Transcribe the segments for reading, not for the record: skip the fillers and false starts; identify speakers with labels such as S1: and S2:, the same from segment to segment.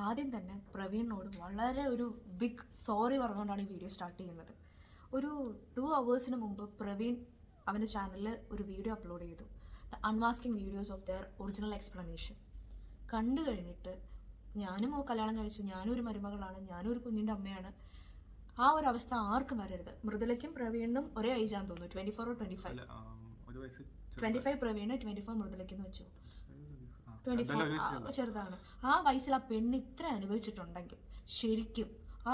S1: ആദ്യം തന്നെ പ്രവീണിനോട് വളരെ ഒരു ബിഗ് സോറി പറഞ്ഞുകൊണ്ടാണ് ഈ വീഡിയോ സ്റ്റാർട്ട് ചെയ്യുന്നത്. ഒരു 2 hours മുമ്പ് പ്രവീൺ അവൻ്റെ ചാനലിൽ ഒരു വീഡിയോ അപ്ലോഡ് ചെയ്തു. The unmasking videos of their original explanation കണ്ടു കഴിഞ്ഞിട്ട് ഞാനും കല്യാണം കഴിച്ചു, ഞാനും ഒരു മരുമകളാണ്, ഞാനും ഒരു കുഞ്ഞിൻ്റെ അമ്മയാണ്. ആ ഒരു അവസ്ഥ ആർക്കും വരരുത്. മൃദുലയ്ക്കും പ്രവീണിനും ഒരേ ഏജാന്ന് തോന്നുന്നു, 24 or 25. 25 പ്രവീണ്, 24 മൃദുലയ്ക്കെന്ന് വെച്ചു. 24 ചെറുതാണ്. ആ വയസ്സിൽ ആ പെണ്ണ് ഇത്ര അനുഭവിച്ചിട്ടുണ്ടെങ്കിൽ ശരിക്കും ആ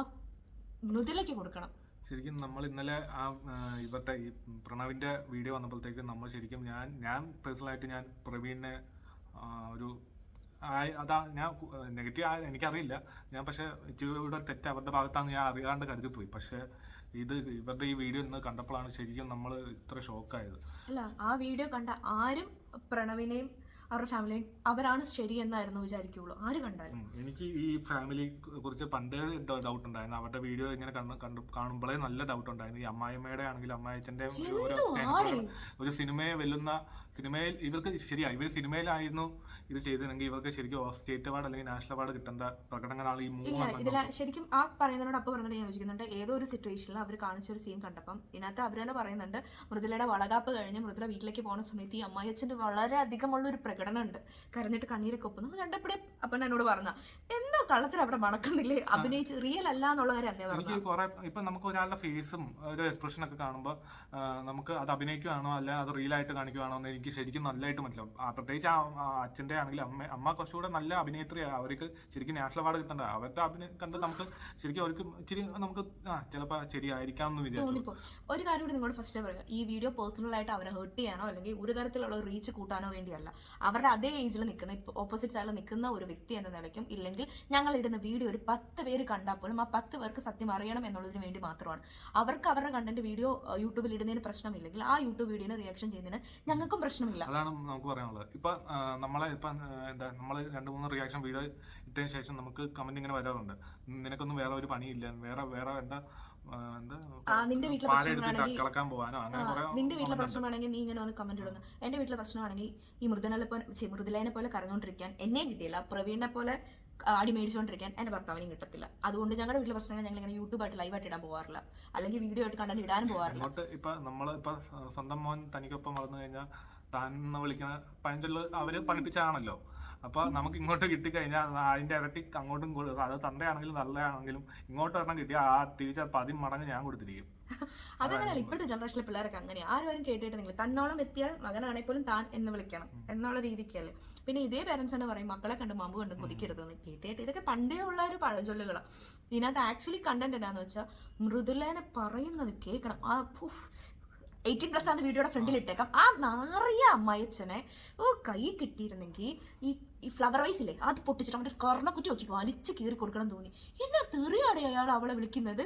S1: മൃദുലയ്ക്ക് കൊടുക്കണം.
S2: ശരിക്കും നമ്മൾ ഇന്നലെ ഇവരുടെ ഈ പ്രണവിന്റെ വീഡിയോ വന്നപ്പോഴത്തേക്കും നമ്മൾ ശരിക്കും ഞാൻ പേഴ്സണലായിട്ട് ഞാൻ പ്രവീണിനെ ഒരു അതാ ഞാൻ നെഗറ്റീവ് എനിക്കറിയില്ല, ഞാൻ പക്ഷേ ഇച്ചിരിയുടെ തെറ്റ് അവരുടെ ഭാഗത്താണ് ഞാൻ അറിയാണ്ട് കരുതിപ്പോയി. പക്ഷേ ഇവരുടെ ഈ വീഡിയോ ഇന്ന് കണ്ടപ്പോഴാണ് ശരിക്കും നമ്മൾ ഇത്ര ഷോക്കായത്.
S1: അല്ല, ആ വീഡിയോ കണ്ട ആരും പ്രണവിനെയും അവരുടെ ഫാമിലിയും അവരാണ് ശരി എന്നായിരുന്നു വിചാരിക്കുള്ളൂ, ആര് കണ്ടാലും.
S2: എനിക്ക് ഈ ഫാമിലി കുറിച്ച് പണ്ടേ ഡൗട്ട് ഉണ്ടായിരുന്നു. അവരുടെ വീഡിയോ ഇങ്ങനെ കാണുമ്പോഴേ നല്ല ഡൗട്ട് ഉണ്ടായിരുന്നു. ഈ അമ്മായിമ്മയുടെ ആണെങ്കിലും അമ്മായിച്ചന്റെ ഒരു സിനിമയെ സിനിമയിൽ ഇവർക്ക് ശരിയാ, ഇവർ സിനിമയിലായിരുന്നു ഇത് ചെയ്തിരുന്നെങ്കിൽ ഇവർക്ക് ശരിക്കും സ്റ്റേറ്റ് അവാർഡ് അല്ലെങ്കിൽ നാഷണൽ അവാർഡ് കിട്ടേണ്ട പ്രകടനങ്ങളാണ് ഈ
S1: ഇതിൽ ശരിക്കും ആ പറയുന്നതിനോട് അപ്പം പറഞ്ഞിട്ട് ഞാൻ യോജിക്കുന്നുണ്ട്. ഏതോ ഒരു സിറ്റുവേഷനിൽ അവർ കാണിച്ച ഒരു സീൻ കണ്ടപ്പം ഇതിനകത്ത് അവർ തന്നെ പറയുന്നുണ്ട്, മൃദുലയുടെ വളകാപ്പ് കഴിഞ്ഞ് മൃദുല വീട്ടിലേക്ക് പോകുന്ന സമയത്ത് ഈ അമ്മായിച്ചൻ്റെ വളരെ അധികമുള്ള ഒരു പ്രകടനമുണ്ട്, കരഞ്ഞിട്ട് കണ്ണീരൊക്കെ ഒപ്പുന്നത് കണ്ടപ്പോഴേ അപ്പം എന്നോട് പറഞ്ഞ എന്തോ കള്ളത്തിൽ അവിടെ മണക്കുന്നില്ലേ, അഭിനയിച്ച് റിയൽ അല്ല എന്നുള്ള കാര്യം അന്നേ പറഞ്ഞു.
S2: ഇപ്പൊ നമുക്ക് ഒരാളുടെ ഫേസും ഒരു എക്സ്പ്രഷൻ ഒക്കെ കാണുമ്പോൾ നമുക്ക് അത് അഭിനയിക്കുകയാണോ അല്ല അത് റിയൽ ആയിട്ട് കാണിക്കുകയാണോ എന്ന് എനിക്ക് ശരിക്കും നല്ലതായിട്ട് മനസ്സിലാവും. പ്രത്യേകിച്ച് അച്ഛൻ്റെ ആണെങ്കിലും അമ്മ കുറച്ചുകൂടെ നല്ല അഭിനേത്രിയാണ്, അവർക്ക് ശരിക്കും നാഷണൽ അവാർഡ് കിട്ടണ്ട. അവരുടെ അഭിനയം കണ്ട് നമുക്ക് ശരിക്കും അവർക്ക് ഇച്ചിരി നമുക്ക് ചിലപ്പോൾ ശരിയായിരിക്കാം എന്ന് വിചാരിച്ചു.
S1: ഒരു കാര്യം കൂടി നിങ്ങളോട് ഫസ്റ്റ് പറയുക, ഈ വീഡിയോ പേഴ്സണലായിട്ട് അവരെ ഹേർട്ട് ചെയ്യാനോ അല്ലെങ്കിൽ ഒരു തരത്തിലുള്ള റീച്ച് കൂട്ടാനോ വേണ്ടിയല്ല. അവരുടെ അതേ ഏജിൽ നിൽക്കുന്ന ഓപ്പോസിറ്റ് സൈഡിൽ നിൽക്കുന്ന ഒരു വ്യക്തി എന്ന നിലയ്ക്കും ഇല്ലെങ്കിൽ ഞങ്ങൾ ഇടുന്ന വീഡിയോ ഒരു 10 പേര് കണ്ടാൽ പോലും ആ 10 പേർക്ക് സത്യം അറിയണം എന്നുള്ളതിന് വേണ്ടി മാത്രമാണ്. അവർക്ക് അവരുടെ കണ്ടന്റ് വീഡിയോ യൂട്യൂബിൽ ഇടുന്നതിന് പ്രശ്നമില്ലെങ്കിൽ ആ യൂട്യൂബ് വീഡിയോന് റിയാക്ഷൻ ചെയ്യുന്നതിന് ഞങ്ങൾക്കും പ്രശ്നമില്ല.
S2: അതാണ് നമുക്ക് പറയാനുള്ളത്. നമ്മൾ 2-3 റിയാക്ഷൻ വീഡിയോ ഇട്ടതിന് ശേഷം നമുക്ക് കമന്റ് ഇങ്ങനെ വരാറുണ്ട്, നിനക്കൊന്നും വേറെ ഒരു പണിയില്ല, വേറെ
S1: നിന്റെ വീട്ടിലെ പ്രശ്നമാണെങ്കിൽ നീ ഇങ്ങനെ വന്ന് കമന്റ് ഇടുന്നു. എന്റെ വീട്ടിലെ പ്രശ്നമാണെങ്കിൽ ഈ മൃദുലേനെ പോലെ കരഞ്ഞുകൊണ്ടിരിക്കാൻ എന്നെ കിട്ടിയില്ല, പ്രവീണിനെ പോലെ അടി മേടിച്ചുകൊണ്ടിരിക്കാൻ എന്റെ ഭർത്താവിനും കിട്ടത്തില്ല. അതുകൊണ്ട് ഞങ്ങളുടെ വീട്ടിലെ പ്രശ്നങ്ങൾ ഞങ്ങൾ ഇങ്ങനെ യൂട്യൂബായിട്ട് ലൈവായിട്ട് ഇടാൻ പോകാറില്ല, അല്ലെങ്കിൽ വീഡിയോ ആയിട്ട് കണ്ടന്റ് ഇടാനും പോകാറില്ല.
S2: നമ്മളിപ്പോ സ്വന്തം മോൻ തനിക്കൊപ്പം വളർന്നു കഴിഞ്ഞാൽ താൻ വിളിക്കുന്ന പഴഞ്ചൊല്ല് അവര് പഠിപ്പിച്ചാണല്ലോ. അപ്പൊ നമുക്ക് ഇങ്ങോട്ട് കിട്ടിക്കഴിഞ്ഞാൽ അതിന്റെ ഇരട്ടി അങ്ങോട്ടും അത് തന്തയാണെങ്കിലും നല്ലതാണെങ്കിലും ഇങ്ങോട്ട് ഒരെണ്ണം കിട്ടിയാൽ ആ തിരിച്ച് 10 മടങ്ങ് ഞാൻ കൊടുത്തിരിക്കും.
S1: അതങ്ങനെയല്ല, ഇപ്പോഴത്തെ ജനറേഷനിലെ പിള്ളേരൊക്കെ അങ്ങനെയാണ്. ആരും കേട്ടിട്ട് നിങ്ങൾ തന്നോളം എത്തിയാൽ മകനാണെങ്കിൽ പോലും താൻ എന്ന് വിളിക്കണം എന്നുള്ള രീതിക്കല്ലേ. പിന്നെ ഇതേ പേരൻസ് തന്നെ പറയും മക്കളെ കണ്ട് മാമ്പ് കണ്ട് കൊതിക്കരുതെന്ന്. കേട്ടിട്ട് ഇതൊക്കെ പണ്ടേ ഉള്ള ഒരു പഴഞ്ചൊല്ലുകളാണ്. ഇതിനകത്ത് ആക്ച്വലി കണ്ടന്റ് എന്താന്ന് വെച്ചാൽ മൃദുലേനെ പറയുന്നത് കേൾക്കണം. 18+ ആണ് വീഡിയോയുടെ ഫ്രണ്ടിൽ ഇട്ടേക്കാം. ആ നാറിയ അമ്മായിച്ചനെ കൈ കിട്ടിയിരുന്നെങ്കിൽ ഈ ഫ്ലവർ വൈസ് ഇല്ലേ അത് പൊട്ടിച്ചിട്ട് അവന്റെ കർണക്കുറ്റി നോക്കി വലിച്ചു കീറി കൊടുക്കണം തോന്നി. എന്നാ തെറിയാടെ അയാൾ അവളെ വിളിക്കുന്നത്.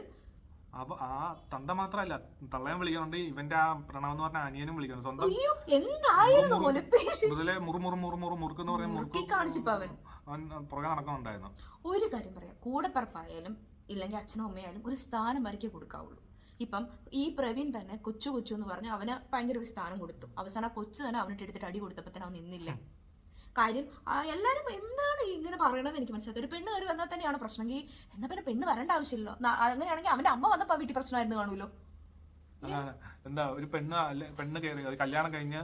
S2: ആ തന്ത മാത്രല്ല തള്ളയും വിളിക്കണുണ്ട്, ഇവന്റെ ആ പ്രണവ് എന്ന് പറഞ്ഞ അനിയനും വിളിക്കണം. സ്വന്തം
S1: എന്തായിരുന്നു
S2: മുറുക്കെന്ന് അവൻ പുറകെ നടക്കുന്നുണ്ടായിരുന്നു.
S1: ഒരു കാര്യം പറയാം, കൂടെപ്പറപ്പായാലും ഇല്ലെങ്കിൽ അച്ഛനും അമ്മയായാലും ഒരു സ്ഥാനം വരയ്ക്ക് കൊടുക്കാവുള്ളൂ. ഇപ്പം ഈ പ്രവീൺ തന്നെ കൊച്ചു എന്ന് പറഞ്ഞ് അവന് ഭയങ്കര ഒരു സ്ഥാനം കൊടുത്തു. അവസാനം കൊച്ചു തന്നെ അവനിട്ട് എടുത്തിട്ട് അടി കൊടുത്തപ്പോൾ തന്നെ അവൻ നിന്നില്ല. കാര്യം എല്ലാവരും എന്താണ് ഇങ്ങനെ പറയണമെന്ന് എനിക്ക് മനസ്സിലായി. ഒരു പെണ്ണ് കയറി വന്നാൽ തന്നെയാണ് പ്രശ്നമെങ്കിൽ എന്നാൽ പിന്നെ പെണ്ണ് വരേണ്ട ആവശ്യമില്ലല്ലോ. അങ്ങനെയാണെങ്കിൽ അവന്റെ അമ്മ വന്നപ്പോൾ വീട്ടിൽ പ്രശ്നമായിരുന്നു കാണുമല്ലോ.
S2: എന്താ ഒരു പെണ്ണ് കയറി കല്യാണം കഴിഞ്ഞ്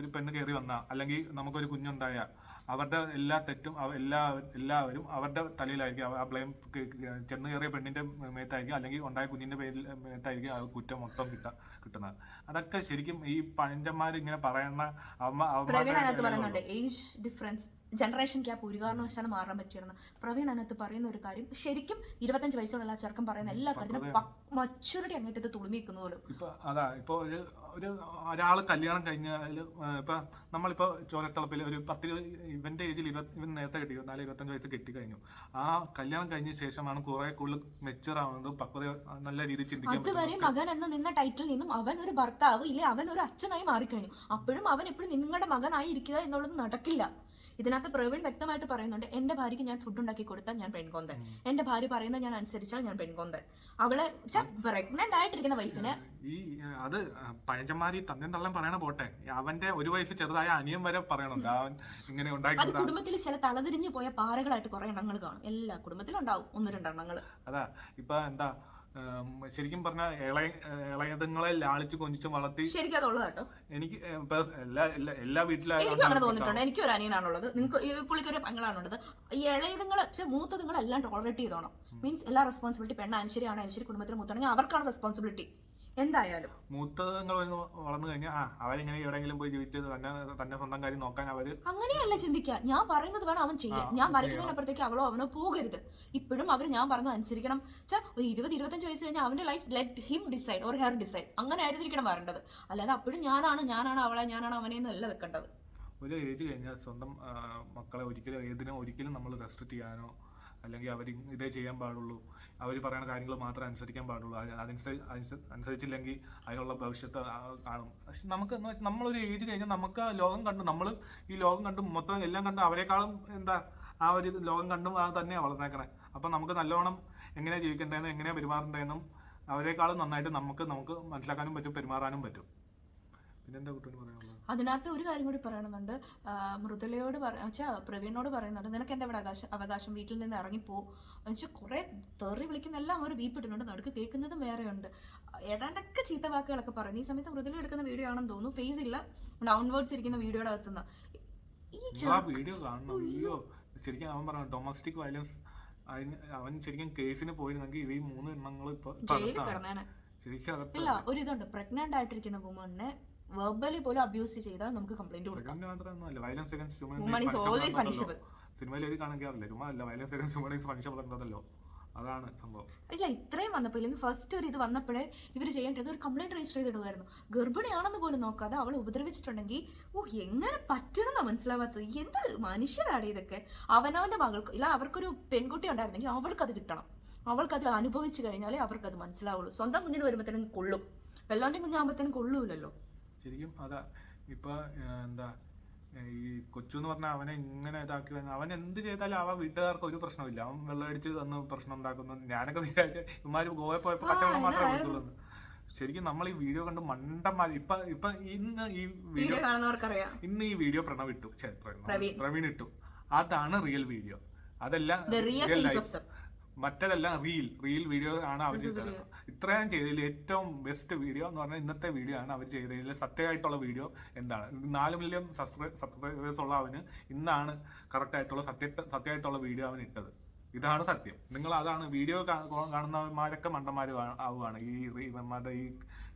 S2: ഒരു പെണ്ണ് കയറി വന്ന അല്ലെങ്കിൽ നമുക്കൊരു കുഞ്ഞുണ്ടായ അവരുടെ എല്ലാ തെറ്റും എല്ലാവരും അവരുടെ തലയിലായിരിക്കും. ആ ബ്ലെയിം ചെന്ന് കയറിയ പെണ്ണിന്റെ മേത്തായിരിക്കും അല്ലെങ്കിൽ ഉണ്ടായ കുഞ്ഞിന്റെ മേത്തായിരിക്കും ആ കുറ്റം മൊത്തം കിട്ടുന്നത്. അതൊക്കെ ശരിക്കും ഈ പഴഞ്ചന്മാർ ഇങ്ങനെ പറയുന്ന
S1: പറയുന്നുണ്ട് ഏജ് ഡിഫറൻസ്, ജനറേഷൻ ഗ്യാപ്പ് ഒരു കാരണവശാലും മാറാൻ പറ്റിയെന്ന് പ്രവീൺ അതിനകത്ത് പറയുന്ന ഒരു കാര്യം ശരിക്കും 25 വയസ്സുള്ള ചെറുക്കം പറയുന്ന എല്ലാ കാര്യത്തിനും മച്ചൂരിറ്റി അങ്ങോട്ട് തുളുമിക്കുന്നത് പോലും.
S2: ഇപ്പൊ ഒരാള് കല്യാണം കഴിഞ്ഞാൽ ഇപ്പൊ നമ്മളിപ്പോ ചോരത്തിളപ്പിൽ ഒരു 10 ഇവന്റെ ഏജിൽ ഇവൻ നേരത്തെ കെട്ടി 24-25 വയസ്സ് കെട്ടിക്കഴിഞ്ഞു. ആ കല്യാണം കഴിഞ്ഞ ശേഷമാണ് കുറെ കൂടുതൽ മെച്ചൂർ ആവുന്നതും പക്വത നല്ല രീതിയിൽ ചിന്തിക്കാൻ.
S1: അതുവരെ മകൻ എന്ന് നിന്ന ടൈറ്റിൽ നിന്നും അവൻ ഒരു ഭർത്താവ് ഇല്ലേ അവൻ ഒരു അച്ഛനായി മാറിക്കഴിഞ്ഞു. അപ്പോഴും അവൻ എപ്പോഴും നിങ്ങളുടെ മകനായി ഇരിക്കുക എന്നുള്ളത് നടക്കില്ല. ഇതിനകത്ത് പ്രവീൺ വ്യക്തമായിട്ട് പറയുന്നുണ്ട്, എന്റെ ഭാര്യയ്ക്ക് ഞാൻ ഫുഡ് ഉണ്ടാക്കി കൊടുത്താൽ ഞാൻ പെൺകൊന്തൻ, എന്റെ ഭാര്യ പറയുന്നത് ഞാൻ അനുസരിച്ചാൽ ഞാൻ പെൺകൊന്തൻ. അവളെ പ്രഗ്നന്റ് ആയിട്ടിരിക്കുന്ന വൈഫിന്
S2: ഈ അത് പഴഞ്ചന്മാരി തന്നെയും തള്ളം പറയണ പോട്ടെ, അവന്റെ ഒരു വയസ്സ് ചെറുതായ അനിയൻ വരെ പറയണുണ്ട് അവൻ ഇങ്ങനെ
S1: അത്
S2: ഉണ്ടാക്കി.
S1: കുടുംബത്തിൽ ചില തലതിരിഞ്ഞു പോയ പാറകളായിട്ട് കുറെ എണ്ണങ്ങൾ കാണും. എല്ലാ കുടുംബത്തിലും ഉണ്ടാവും 1-2 എണ്ണങ്ങൾ.
S2: അതാ ഇപ്പൊ എന്താ ശരിക്കും പറഞ്ഞ ഇളയതുങ്ങളെ ലാളിച്ച് കൊഞ്ചിച്ച് വളർത്തി
S1: ശരിക്കും അതുള്ളത് കേട്ടോ.
S2: എനിക്ക് എല്ലാ വീട്ടിലായാലും
S1: എനിക്കും അങ്ങനെ തോന്നിയിട്ടുണ്ട്. എനിക്കും ഒരു അനിയനാണുള്ളത്, നിങ്ങൾക്ക് പുള്ളിക്കൊരു പെങ്ങളാണുള്ളത്. ഈ ഇളയതുങ്ങള് പക്ഷെ മൂത്തതുങ്ങളെല്ലാം ടോളറേറ്റ് ചെയ്തോണം. മീൻസ് എല്ലാ റെസ്പോൺസിബിലിറ്റി പെണ്ണായാലും ശരിയാണെങ്കിൽ ശരി, കുടുംബത്തിന് മൂത്താണെങ്കിൽ അവർക്കാണ് റെസ്പോൺസിബിലിറ്റി എന്തായാലും.
S2: മൂത്തങ്ങൾ വളർന്നു കഴിഞ്ഞാൽ അവരിങ്ങനെ എവിടെയെങ്കിലും പോയി ജീവിച്ച് തന്നെ സ്വന്തം കാര്യം നോക്കാൻ അവര്
S1: അങ്ങനെയല്ല ചിന്തിക്കുക. ഞാൻ പറയുന്നത് വേണം അവൻ ചെയ്യാൻ. ഞാൻ വരയ്ക്കുന്നതിനപ്പുറത്തേക്ക് അവളോ അവനോ പോകരുത്. ഇപ്പോഴും അവർ ഞാൻ പറഞ്ഞത് അനുസരിക്കണം. ഒരു 20-25 വയസ്സ് കഴിഞ്ഞാൽ അവന്റെ life let him decide or hair decide. അങ്ങനെ ആയിരുന്നിരിക്കണം വരേണ്ടത്. അല്ലാതെ അപ്പോഴും ഞാനാണ് അവളെ, ഞാനാണ് അവനെ എന്നല്ല വെക്കേണ്ടത്.
S2: ഒരു ഏജ് കഴിഞ്ഞാൽ സ്വന്തം മക്കളെ ഒരിക്കലും നമ്മൾ റെസ്ട്രിക്ട് ചെയ്യാനോ അല്ലെങ്കിൽ അവർ ഇതേ ചെയ്യാൻ പാടുള്ളൂ, അവർ പറയുന്ന കാര്യങ്ങൾ മാത്രമേ അനുസരിക്കാൻ പാടുള്ളൂ, അനുസരിച്ചില്ലെങ്കിൽ അതിനുള്ള ഭവിഷ്യത്ത് കാണും. പക്ഷെ നമുക്ക് എന്ന് വെച്ചാൽ നമ്മളൊരു ഏജ് കഴിഞ്ഞാൽ നമുക്ക് ലോകം കണ്ടു, നമ്മൾ ഈ ലോകം കണ്ടും മൊത്തം എല്ലാം കണ്ട് അവരെക്കാളും ആ ഒരു ലോകം കണ്ടും തന്നെയാണ് വളർന്നേക്കണേ. അപ്പം നമുക്ക് നല്ലോണം എങ്ങനെയാണ് ജീവിക്കേണ്ടതെന്നും എങ്ങനെയാണ് പെരുമാറേണ്ടതെന്നും അവരെക്കാളും നന്നായിട്ട് നമുക്ക് മനസ്സിലാക്കാനും പറ്റും, പെരുമാറാനും പറ്റും. പിന്നെന്താ കുട്ടീന് പറയാനുള്ളത്?
S1: അതിനകത്ത് ഒരു കാര്യം കൂടി പറയണമെന്നുണ്ട്. മൃദുലയോട് പ്രവീണിനോട് പറയുന്നുണ്ട്, നിനക്ക് എന്താ ഇവിടെ അവകാശം, വീട്ടിൽ നിന്ന് ഇറങ്ങിപ്പോ എന്നുവെച്ചാൽ കുറെ തെറി വിളിക്കുന്ന എല്ലാം അവർ വീപ്പിട്ടിട്ടുണ്ട്, നടുക്ക് കേൾക്കുന്നതും വേറെയുണ്ട്. ഏതാണ്ടൊക്കെ ചീത്ത വാക്കുകളൊക്കെ പറയുന്നു. ഈ സമയത്ത് മൃദുല എടുക്കുന്ന വീഡിയോ ആണെന്ന് തോന്നുന്നു, ഫേസ് ഇല്ല, ഡൗൺവേർഡ്സ് ഇരിക്കുന്ന വീഡിയോയുടെ അകത്തുനിന്ന്
S2: വീഡിയോ കാണണം. അയ്യോ ശരിക്കും അവൻ പറഞ്ഞു ഡൊമസ്റ്റിക് വയലൻസ്, അവൻ ശരിക്കും കേസിന് പോയിരുന്നെങ്കിൽ ഈ 3 എണ്ണങ്ങൾ ഇപ്പൊ
S1: ജയിലിൽ കിടന്നേനെ. ഇല്ല, ഒരു ഇതുണ്ട്, പ്രഗ്നന്റ് ആയിട്ടിരിക്കുന്ന വുമണിനെ വെർബലി പോലും അബ്യൂസ് ചെയ്താൽ നമുക്ക് കംപ്ലൈന്റ് കൊടുക്കാം.
S2: സിനിമയിൽ എഴുതി കാണിക്കാറില്ല, violence against woman is punishable എന്നതല്ലോ, അതാണ് സംഭവം.
S1: ഇല്ല, ഇത്രയും വന്നപ്പോൾ ഇല്ലെങ്കിൽ ഫസ്റ്റ് ഒരു ഇത് വന്നപ്പോഴേ ഇവർ ചെയ്യേണ്ടത് ഒരു കംപ്ലൈന്റ് രജിസ്റ്റർ ചെയ്തിടുമായിരുന്നു. ഗർഭിണിയാണെന്ന് പോലും നോക്കാതെ അവൾ ഉപദ്രവിച്ചിട്ടുണ്ടെങ്കിൽ എങ്ങനെ പറ്റണമെന്നാണ് മനസ്സിലാവാത്തത്. എന്ത് മനുഷ്യരാണ് ഇതൊക്കെ. അവനവന്റെ മകൾക്ക് ഇല്ല, അവർക്കൊരു പെൺകുട്ടി ഉണ്ടായിരുന്നെങ്കിൽ അവൾക്കത് കിട്ടണം. അവൾക്കത് അനുഭവിച്ചു കഴിഞ്ഞാലേ അവർക്കത് മനസ്സിലാവുള്ളൂ. സ്വന്തം കുഞ്ഞിന് വരുമ്പോഴത്തേനും കൊള്ളും, വെള്ളോന്റെ കുഞ്ഞാകുമ്പോഴത്തേനും കൊള്ളൂലല്ലോ.
S2: ശരിക്കും അതാ ഇപ്പൊ എന്താ ഈ കൊച്ചു എന്ന് പറഞ്ഞാൽ അവനെ ഇങ്ങനെ ഇതാക്കി അവൻ എന്ത് ചെയ്താലും അവൻ വീട്ടുകാർക്ക് ഒരു പ്രശ്നമില്ല. അവൻ വെള്ളമടിച്ച് തന്ന് പ്രശ്നം ഉണ്ടാക്കുന്നു. ഞാനൊക്കെ വിചാരിച്ച ഇമാര് ഗോവയിൽ പോയപ്പോ കച്ചവടം മാത്രമേ കൊടുത്തുള്ളൂ. ശരിക്കും നമ്മൾ ഈ വീഡിയോ കണ്ട് മണ്ടന്മാര് ഇപ്പൊ ഇന്ന് ഈ വീഡിയോ പ്രവീൺ ഇട്ടു, അതാണ് റിയൽ വീഡിയോ. അതെല്ലാം മറ്റേതെല്ലാം റീൽ വീഡിയോ ആണ് അവർ ചെയ്തത്. ഇത്രയും ചെയ്തതിൽ ഏറ്റവും ബെസ്റ്റ് വീഡിയോ എന്ന് പറഞ്ഞാൽ ഇന്നത്തെ വീഡിയോ ആണ് അവർ ചെയ്തതിൽ സത്യമായിട്ടുള്ള വീഡിയോ. എന്താണ് 4 മില്യൺ സബ്സ്ക്രൈബേഴ്സ് ഉള്ള അവന് ഇന്നാണ് കറക്റ്റ് ആയിട്ടുള്ള സത്യമായിട്ടുള്ള വീഡിയോ അവൻ ഇട്ടത്. ഇതാണ് സത്യം. നിങ്ങൾ അതാണ് വീഡിയോ കാണുന്നവന്മാരൊക്കെ മണ്ടന്മാര് ആവുകയാണ്. ഈ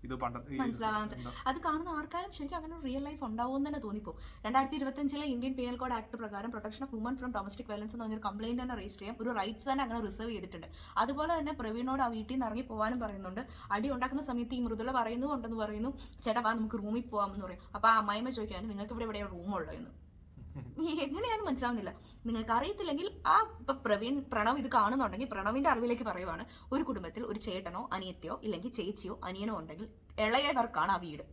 S2: ഇത്
S1: മനസ്സിലാവാതെ അത് കാണുന്ന ആർക്കാരും ശരിക്കും അങ്ങനെ റിയൽ ലൈഫ് ഉണ്ടാവും തന്നെ തോന്നിപ്പോ. 2025 ഇന്ത്യൻ പീനൽ കോഡ് ആക്ട് പ്രകാരം protection of woman from domestic violence എന്ന് പറഞ്ഞൊരു കംപ്ലൈന്റ് തന്നെ രജിസ്റ്റർ ചെയ്യാം. ഒരു റൈറ്റ്സ് തന്നെ അങ്ങനെ റിസർവ് ചെയ്തിട്ടുണ്ട്. അതുപോലെ തന്നെ പ്രവീണോട് ആ വീട്ടിൽ നിന്ന് ഇറങ്ങി പോകാനും പറയുന്നുണ്ട്. അടി ഉണ്ടാക്കുന്ന സമയത്ത് ഈ മൃദുല പറയുന്നുണ്ടെന്ന് പറയുന്നു, ചേട്ടാ വാ നമുക്ക് റൂമിൽ പോകാമെന്ന് പറയും. അപ്പൊ ആ അമ്മായിമ്മ ചോദിക്കാനും നിങ്ങൾക്ക് ഇവിടെ എവിടെയാണ് റൂമുള്ളതെന്ന്. എങ്ങനെയാണെന്ന് മനസ്സിലാവുന്നില്ല. നിങ്ങൾക്ക് അറിയത്തില്ലെങ്കിൽ പ്രണവ് ഇത് കാണുന്നുണ്ടെങ്കിൽ പ്രണവിന്റെ അറിവിലേക്ക് പറയുവാണ്, ഒരു കുടുംബത്തിൽ ഒരു ചേട്ടനോ അനിയത്തിയോ ഇല്ലെങ്കിൽ ചേച്ചിയോ അനിയനോ ഉണ്ടെങ്കിൽ ഇളയവർക്കാണ് ആ വീട്.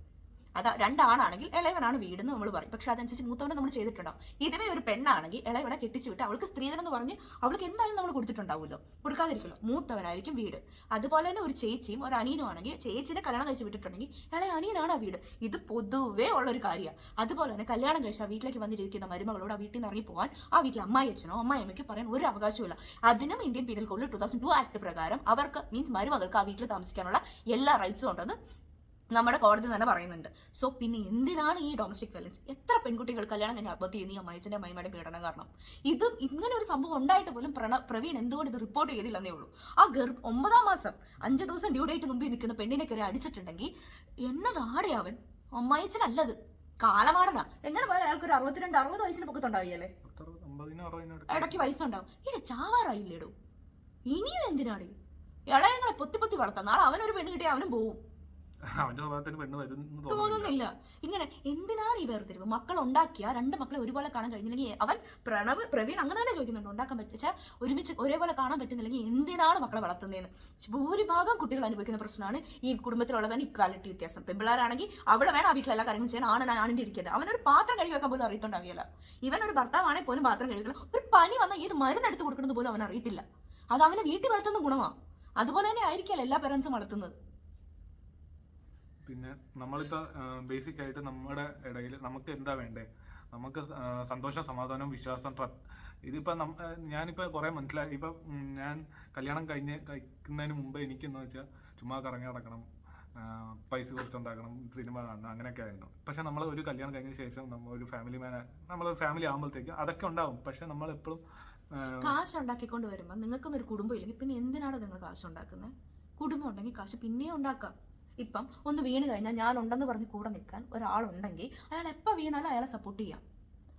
S1: അതാ 2 ആണാണെങ്കിൽ ഇളയവനാണ് വീടെന്ന് നമ്മൾ പറയും. പക്ഷെ അതനുസരിച്ച് മൂത്തവനെ നമ്മൾ ചെയ്തിട്ടുണ്ടാവും. ഇതുവേ ഒരു പെണ്ണാണെങ്കിൽ ഇളയവനെ കെട്ടിച്ചു വിട്ട് അവൾക്ക് സ്ത്രീധനം എന്ന് പറഞ്ഞ് അവൾക്ക് എന്തായാലും നമ്മൾ കൊടുത്തിട്ടുണ്ടാവുമല്ലോ, കൊടുക്കാതിരിക്കുമല്ലോ. മൂത്തവനായിരിക്കും വീട്. അതുപോലെ തന്നെ ഒരു ചേച്ചിയും ഒരു അനിയനും ആണെങ്കിൽ ചേച്ചിനെ കല്യാണം കഴിച്ച് വിട്ടിട്ടുണ്ടെങ്കിൽ ഇളയ അനിയനാണ് ആ വീട്. ഇത് പൊതുവേ ഉള്ളൊരു കാര്യമാണ്. അതുപോലെ തന്നെ കല്യാണം കഴിച്ച് ആ വീട്ടിലേക്ക് വന്നിരിക്കുന്ന മരുമകളോട് ആ വീട്ടിൽ നിന്ന് ഇറങ്ങി പോകാൻ ആ വീട്ടിൽ അമ്മായിയച്ഛനോ അമ്മായിയമ്മയ്ക്ക് പറയാൻ ഒരു അവകാശമില്ല. അതിനും ഇന്ത്യൻ പീനൽ കോഡിൽ 2002 ആക്ട് പ്രകാരം അവർക്ക് മീൻസ് മരുമകൾക്ക് ആ വീട്ടിൽ താമസിക്കാനുള്ള എല്ലാ റൈറ്റ്സും ഉണ്ടെന്ന് നമ്മുടെ കോടതി തന്നെ പറയുന്നുണ്ട്. സോ പിന്നെ എന്തിനാണ് ഈ ഡൊമസ്റ്റിക് വയലൻസ്? എത്ര പെൺകുട്ടികൾ കല്യാണം കഴിഞ്ഞ് ആത്മഹത്യ ചെയ്യുന്ന ഈ അമ്മയച്ചൻ്റെ അമ്മയുടെ പീഡനം കാരണം? ഇത് ഇങ്ങനെ ഒരു സംഭവം ഉണ്ടായിട്ട് പോലും പ്രവീൺ എന്തുകൊണ്ട് ഇത് റിപ്പോർട്ട് ചെയ്തില്ലെന്നേ ഉള്ളൂ. ആ 9ാം മാസം 5 ദിവസം ഡ്യൂ ഡേറ്റ് മുമ്പിൽ നിൽക്കുന്ന പെണ്ണിനെ കയറി അടിച്ചിട്ടുണ്ടെങ്കിൽ എന്നതാടെ അവൻ അമ്മയച്ചനല്ലത് കാലമാടനാ. എങ്ങനെ പറയാം, അയാൾക്ക് ഒരു 62-60 വയസ്സിന് പൊക്കത്തുണ്ടാവില്ലേ, ഇടയ്ക്ക് വയസ്സുണ്ടാവും. ഇവിടെ ചാവാറായില്ലേടോ. ഇനിയും എന്തിനാണ് ഇളയങ്ങളെ പൊത്തി വളർത്താം? നാളെ അവനൊരു പെണ്ണ് കിട്ടിയാൽ അവനും പോവും.
S2: അവന്റെ സ്വഭാവത്തിന് പെണ്ണ് വരും തോന്നുന്നു.
S1: തോന്നുന്നില്ല. ഇങ്ങനെ എന്തിനാണ് ഈ വേർതിരിവ്? മക്കൾ ഉണ്ടാക്കിയ 2 മക്കളെ ഒരുപോലെ കാണാൻ കഴിഞ്ഞില്ലെങ്കിൽ അവൻ പ്രവീൺ അങ്ങനെ തന്നെ ചോദിക്കുന്നുണ്ട്, ഉണ്ടാക്കാൻ പറ്റിച്ച ഒരുമിച്ച് ഒരേപോലെ കാണാൻ പറ്റുന്നില്ലെങ്കിൽ എന്തിനാണ് മക്കളെ വളർത്തുന്നതെന്ന്. ഭൂരിഭാഗം കുട്ടികൾ അനുഭവിക്കുന്ന പ്രശ്നമാണ് ഈ കുടുംബത്തിലുള്ളതാണ് ഇക്വാലിറ്റി വ്യത്യാസം. പെൺപിള്ളേരാണെങ്കിൽ അവളെ വേണം ആ വീട്ടിൽ എല്ലാ കാര്യങ്ങളും ചെയ്യാൻ, ആണിന്റെ ഇരിക്കുന്നത്. അവനൊരു പാത്രം കഴുകി വെക്കാൻ പോലും അറിയത്തുണ്ടാവില്ല. ഇവൻ ഒരു ഭർത്താവാണെങ്കിൽ പോലും പാത്രം കഴുകണം. ഒരു പനി വന്നാൽ ഏത് മരുന്നെടുത്ത് കൊടുക്കുന്നത് പോലും അവൻ അറിയത്തില്ല. അത് അവനെ വീട്ടിൽ വളർത്തുന്ന ഗുണമാണ്. അതുപോലെ തന്നെ ആയിരിക്കല്ലോ എല്ലാ പേരൻസും വളർത്തുന്നത്.
S2: പിന്നെ നമ്മളിപ്പോ ബേസിക് ആയിട്ട് നമ്മുടെ ഇടയിൽ നമുക്ക് എന്താ വേണ്ടേ? നമുക്ക് സന്തോഷം, സമാധാനം, വിശ്വാസം, ഇതിപ്പോ ഞാനിപ്പോ കുറെ മനസ്സിലായി. ഇപ്പൊ ഞാൻ കല്യാണം കഴിക്കുന്നതിന് മുമ്പ് എനിക്കെന്ന് വെച്ചാൽ ചുമ്മാ കറങ്ങി നടക്കണം, പൈസ കുറച്ചുണ്ടാക്കണം, സിനിമ കാണണം, അങ്ങനെയൊക്കെ ആയിരുന്നു. പക്ഷെ നമ്മൾ ഒരു കല്യാണം കഴിഞ്ഞ ശേഷം നമ്മളൊരു നമ്മളൊരു ഫാമിലി ആകുമ്പോഴത്തേക്കും അതൊക്കെ ഉണ്ടാവും. പക്ഷെ നമ്മളെപ്പോഴും
S1: കാശ് ഉണ്ടാക്കിക്കൊണ്ട് വരുമ്പോൾ നിങ്ങൾക്കൊന്നൊരു കുടുംബം ഇല്ലെങ്കിൽ പിന്നെ എന്തിനാണ് നിങ്ങൾ കാശ് ഉണ്ടാക്കുന്നത്? കുടുംബം ഉണ്ടെങ്കിൽ കാശ് പിന്നെയും ഉണ്ടാക്കാം. ഇപ്പം ഒന്ന് വീണ് കഴിഞ്ഞാൽ ഞാൻ ഉണ്ടെന്ന് പറഞ്ഞ് കൂടെ നിൽക്കാൻ ഒരാളുണ്ടെങ്കിൽ അയാൾ എപ്പോൾ വീണാലും അയാളെ സപ്പോർട്ട് ചെയ്യാം.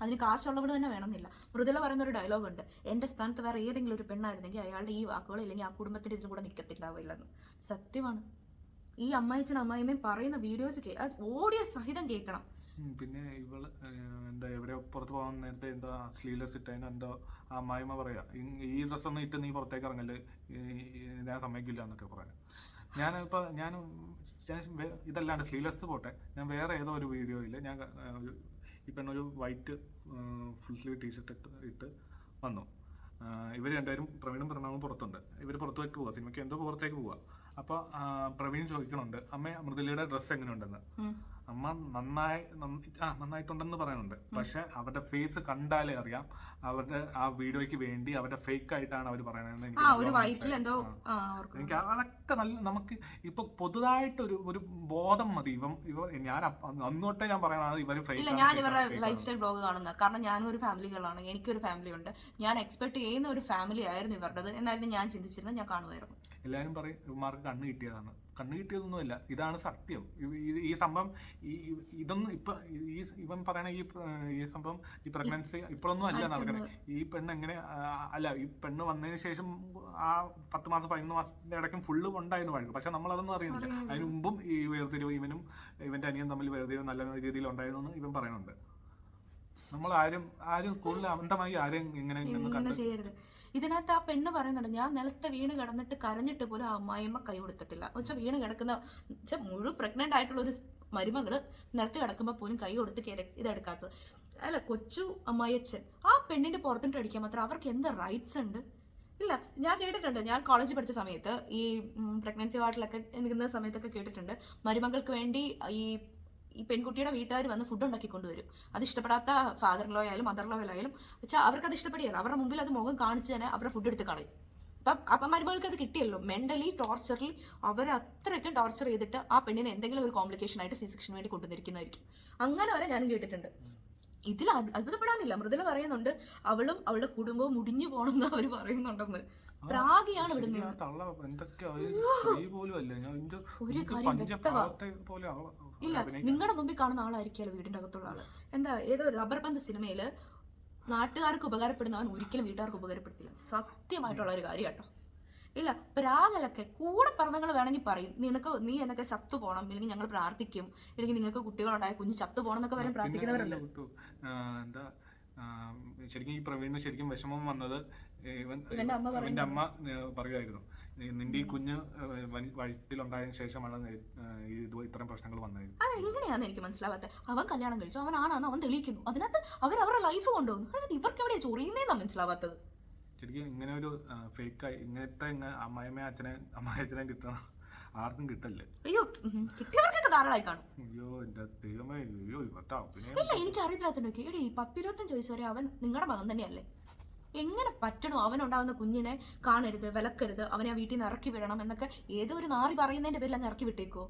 S1: അതിന് കാശുള്ളവർ തന്നെ വേണമെന്നില്ല. മൃദുല പറയുന്ന ഒരു ഡയലോഗ് ഉണ്ട്, എൻ്റെ സ്ഥാനത്ത് വേറെ ഏതെങ്കിലും ഒരു പെണ്ണായിരുന്നെങ്കിൽ അയാളുടെ ഈ വാക്കുകൾ ഇല്ലെങ്കിൽ ആ കുടുംബത്തിൻ്റെ ഇതിനും കൂടെ നിൽക്കത്തില്ലാവില്ലെന്ന്. സത്യമാണ്. ഈ അമ്മായിച്ചനും അമ്മായിമ്മയും പറയുന്ന വീഡിയോസ് ഓഡിയോ സഹിതം കേൾക്കണം.
S2: പിന്നെ ഇവള് എന്താ എവിടെ പുറത്ത് പോകാൻ നേരത്തെ എന്താ സ്ലീവ്ലെസ് ഇട്ടതിന് എന്തോ ആ അമ്മായിമ്മ പറയാ, ഈ ഡ്രസ്സൊന്നും ഇട്ട് നീ പുറത്തേക്ക് ഇറങ്ങല്, ഞാൻ സമ്മതിക്കില്ല എന്നൊക്കെ പറയാം. ഞാൻ ഇതല്ലാണ്ട് സ്ലീവ്ലെസ് പോട്ടെ, ഞാൻ വേറെ ഏതോ ഒരു വീഡിയോയിൽ ഞാൻ ഈ പെണ്ണൊരു വൈറ്റ് ഫുൾ സ്ലീവ് ടീഷർട്ട് ഇട്ട് വന്നു. ഇവർ രണ്ടുപേരും പ്രവീണും പ്രണവും പുറത്തുണ്ട്. ഇവർ പുറത്തേക്ക് പോവുക, സിനിമയ്ക്ക് എന്തോ പുറത്തേക്ക് പോവുക. അപ്പോൾ പ്രവീൺ ചോദിക്കണുണ്ട്, അമ്മ മൃദുലയുടെ ഡ്രസ്സ് എങ്ങനെയുണ്ടെന്ന്. അമ്മ നന്നായിട്ടുണ്ടെന്ന് പറയുന്നുണ്ട്. പക്ഷെ അവരുടെ ഫേസ് കണ്ടാലേ അറിയാം അവരുടെ ആ വീഡിയോയ്ക്ക് വേണ്ടി അവരുടെ ഫേക്ക് ആയിട്ടാണ് അവർ പറയുന്നത്. എനിക്ക് അതൊക്കെ നല്ല, നമുക്ക് ഇപ്പൊ പൊതുവായിട്ട് ഒരു ബോധം മതി. ഞാൻ അന്നോട്ടേ ഞാൻ പറയണത് ഇവർ ഫേക്ക്.
S1: ഞാൻ ഇവരുടെ ലൈഫ് സ്റ്റൈൽ ബ്ലോഗ് കാണുന്നത് കാരണം ഞാനും ഒരു ഫാമിലികളാണ്, എനിക്കൊരു ഫാമിലി ഉണ്ട്. ഞാൻ എക്സ്പെക്ട് ചെയ്യുന്ന ഒരു ഫാമിലി ആയിരുന്നു ഇവരുടേത് എന്നായിരുന്നു ഞാൻ ചിന്തിച്ചിരുന്നത്, ഞാൻ കാണുമായിരുന്നു.
S2: എല്ലാവരും പറയും ഇവന്മാർക്ക് കണ്ണ് കിട്ടിയതാണ്. കണ്ണ് കിട്ടിയതൊന്നുമില്ല, ഇതാണ് സത്യം. ഈ സംഭവം ഇതൊന്നും ഇപ്പൊ ഇവൻ പറയണ ഈ സംഭവം, ഈ പ്രഗ്നൻസി ഇപ്പോഴൊന്നും അല്ല നടക്കുന്നത്. ഈ പെണ്ണ് എങ്ങനെ അല്ല, ഈ പെണ്ണ് വന്നതിന് ശേഷം ആ 10 മാസം 11 മാസത്തിന്റെ ഇടയ്ക്കും ഫുള്ള് ഉണ്ടായിരുന്നു വഴക്ക്. പക്ഷെ നമ്മൾ അതൊന്നും അറിയുന്നില്ല. അതിന് മുമ്പും ഈ വേർതിരിവ് ഇവനും ഇവന്റെ അനിയൻ തമ്മിൽ വേർതിരിവ് നല്ല രീതിയിൽ ഉണ്ടായിരുന്നു എന്ന് ഇവൻ പറയുന്നുണ്ട്. നമ്മൾ ആരും കൂടുതൽ അന്ധമായി ആരെയും ഇങ്ങനെ
S1: ചെയ്യരുത്. ഇതിനകത്ത് ആ പെണ്ണ് പറയുന്നുണ്ട്, ഞാൻ നിലത്തെ വീണ് കിടന്നിട്ട് കരഞ്ഞിട്ട് പോലും ആ അമ്മായിയമ്മ കൈ കൊടുത്തിട്ടില്ല. വെച്ചാൽ വീണ് കിടക്കുന്ന മുഴുവൻ പ്രഗ്നന്റ് ആയിട്ടുള്ള ഒരു മരുമകള് നിലത്ത് കിടക്കുമ്പോൾ പോലും കൈ കൊടുത്ത് ഇതെടുക്കാത്തത് അല്ല. കൊച്ചു അമ്മായിയച്ഛൻ ആ പെണ്ണിന്റെ പുറത്തിട്ട് അടിക്കാൻ മാത്രം അവർക്ക് എന്ത് റൈറ്റ്സ് ഉണ്ട്? ഇല്ല. ഞാൻ കേട്ടിട്ടുണ്ട്, ഞാൻ കോളേജിൽ പഠിച്ച സമയത്ത് ഈ പ്രഗ്നൻസി വാർഡിലൊക്കെ നിൽക്കുന്ന സമയത്തൊക്കെ കേട്ടിട്ടുണ്ട്, മരുമകൾക്ക് വേണ്ടി ഈ പെൺകുട്ടിയുടെ വീട്ടുകാർ വന്ന് ഫുഡ് ഉണ്ടാക്കി കൊണ്ടുവരും. അത് ഇഷ്ടപ്പെടാത്ത ഫാദർ ലോ ആയാലും മദർ ലോ ആയാലും വെച്ചാൽ അവർക്ക് അത് ഇഷ്ടപ്പെടില്ല. അവരുടെ മുമ്പിൽ അത് മുഖം കാണിച്ച് തന്നെ അവരുടെ ഫുഡ് എടുത്ത് കളയും. അപ്പം മരുമകൾക്ക് അത് കിട്ടിയല്ലോ. മെന്റലി ടോർച്ചറിൽ അവർ അത്രയ്ക്കും ടോർച്ചർ ചെയ്തിട്ട് ആ പെണ്ണിനെ എന്തെങ്കിലും ഒരു കോംപ്ലിക്കേഷൻ ആയിട്ട് C-സെക്ഷന് വേണ്ടി കൊണ്ടുവന്നിരിക്കുന്നതായിരിക്കും. അങ്ങനെ വരെ ഞാനും കേട്ടിട്ടുണ്ട്. ഇതിൽ അത്ഭുതപ്പെടാനില്ല. മൃദുല പറയുന്നുണ്ട് അവളും അവളുടെ കുടുംബവും മുടിഞ്ഞു പോകണമെന്ന് അവർ പറയുന്നുണ്ടെന്ന്. പ്രാഗിയാണ് വിടുന്നത്. ഒരു കാര്യം വ്യക്തമാ. ഇല്ല, നിങ്ങളുടെ മുമ്പിൽ കാണുന്ന ആളായിരിക്കുമല്ലോ വീടിന്റെ അകത്തുള്ള ആള്. എന്താ ഏതോ റബ്ബർ പന്ത് സിനിമയില് നാട്ടുകാർക്ക് ഉപകാരപ്പെടുന്നവൻ ഒരിക്കലും വീട്ടുകാർക്ക് ഉപകാരപ്പെടുത്തില്ല. സത്യമായിട്ടുള്ള ഒരു കാര്യം കേട്ടോ. ഇല്ല, പ്രാഗലൊക്കെ കൂടെ പറഞ്ഞങ്ങൾ വേണമെങ്കിൽ പറയും, നീ എന്നൊക്കെ ചത്തു പോകണം, ഇല്ലെങ്കിൽ ഞങ്ങൾ പ്രാർത്ഥിക്കും, ഇല്ലെങ്കിൽ നിങ്ങൾക്ക് കുട്ടികളുണ്ടായ കുഞ്ഞ് ചത്തു പോകണം എന്നൊക്കെ വരാൻ പ്രാർത്ഥിക്കുന്നവരല്ലേ.
S2: ശരിക്കും ഈ പ്രവീണിന് ശരിക്കും വിഷമം വന്നത് ഇവന്റെ അമ്മ പറയുമായിരുന്നു, നിന്റെ ഈ കുഞ്ഞ് വയറ്റിലുണ്ടായതിനു ശേഷമാണ് ഇത്തരം പ്രശ്നങ്ങൾ വന്നത്.
S1: അതെങ്ങനെയാന്ന് എനിക്ക് മനസ്സിലാവാത്തത്. അവൻ കല്യാണം കഴിച്ചു, അവനാണെന്ന് അവൻ തെളിയിക്കുന്നു, അതിനകത്ത് അവരുടെ ലൈഫ് കൊണ്ടുപോകുന്നു. അതിനകത്ത് ഇവർക്ക് എവിടെയാ ചൊറിയുന്നേന്നാ മനസ്സിലാവാത്തത്.
S2: ശരിക്കും ഇങ്ങനെ ഒരു ഫേക്കായി ഇങ്ങനത്തെ അമ്മായച്ചനെ കിട്ടണം, ആർക്കും കിട്ടല്ലേ.
S1: അയ്യോ, കിട്ടിയവർക്കൊക്കെ ധാരാളമായി കാണും.
S2: അയ്യോ എന്റെ ദൈവമേ, അയ്യോ ഇവരുടെ
S1: ഇല്ല, എനിക്ക് അറിയത്തില്ലാത്തണ്ടോ. എടീ 10-25 വയസ്സ് വരെ അവൻ നിങ്ങളുടെ മകൻ തന്നെയല്ലേ? എങ്ങനെ പറ്റണോ? അവനുണ്ടാവുന്ന കുഞ്ഞിനെ കാണരുത്, വിലക്കരുത്, അവനെ ആ വീട്ടിൽ നിന്ന് ഇറക്കി വിടണം എന്നൊക്കെ ഏതോ ഒരു നാറി പറയുന്നതിന്റെ പേരിൽ അങ്ങ് ഇറക്കി വിട്ടേക്കോ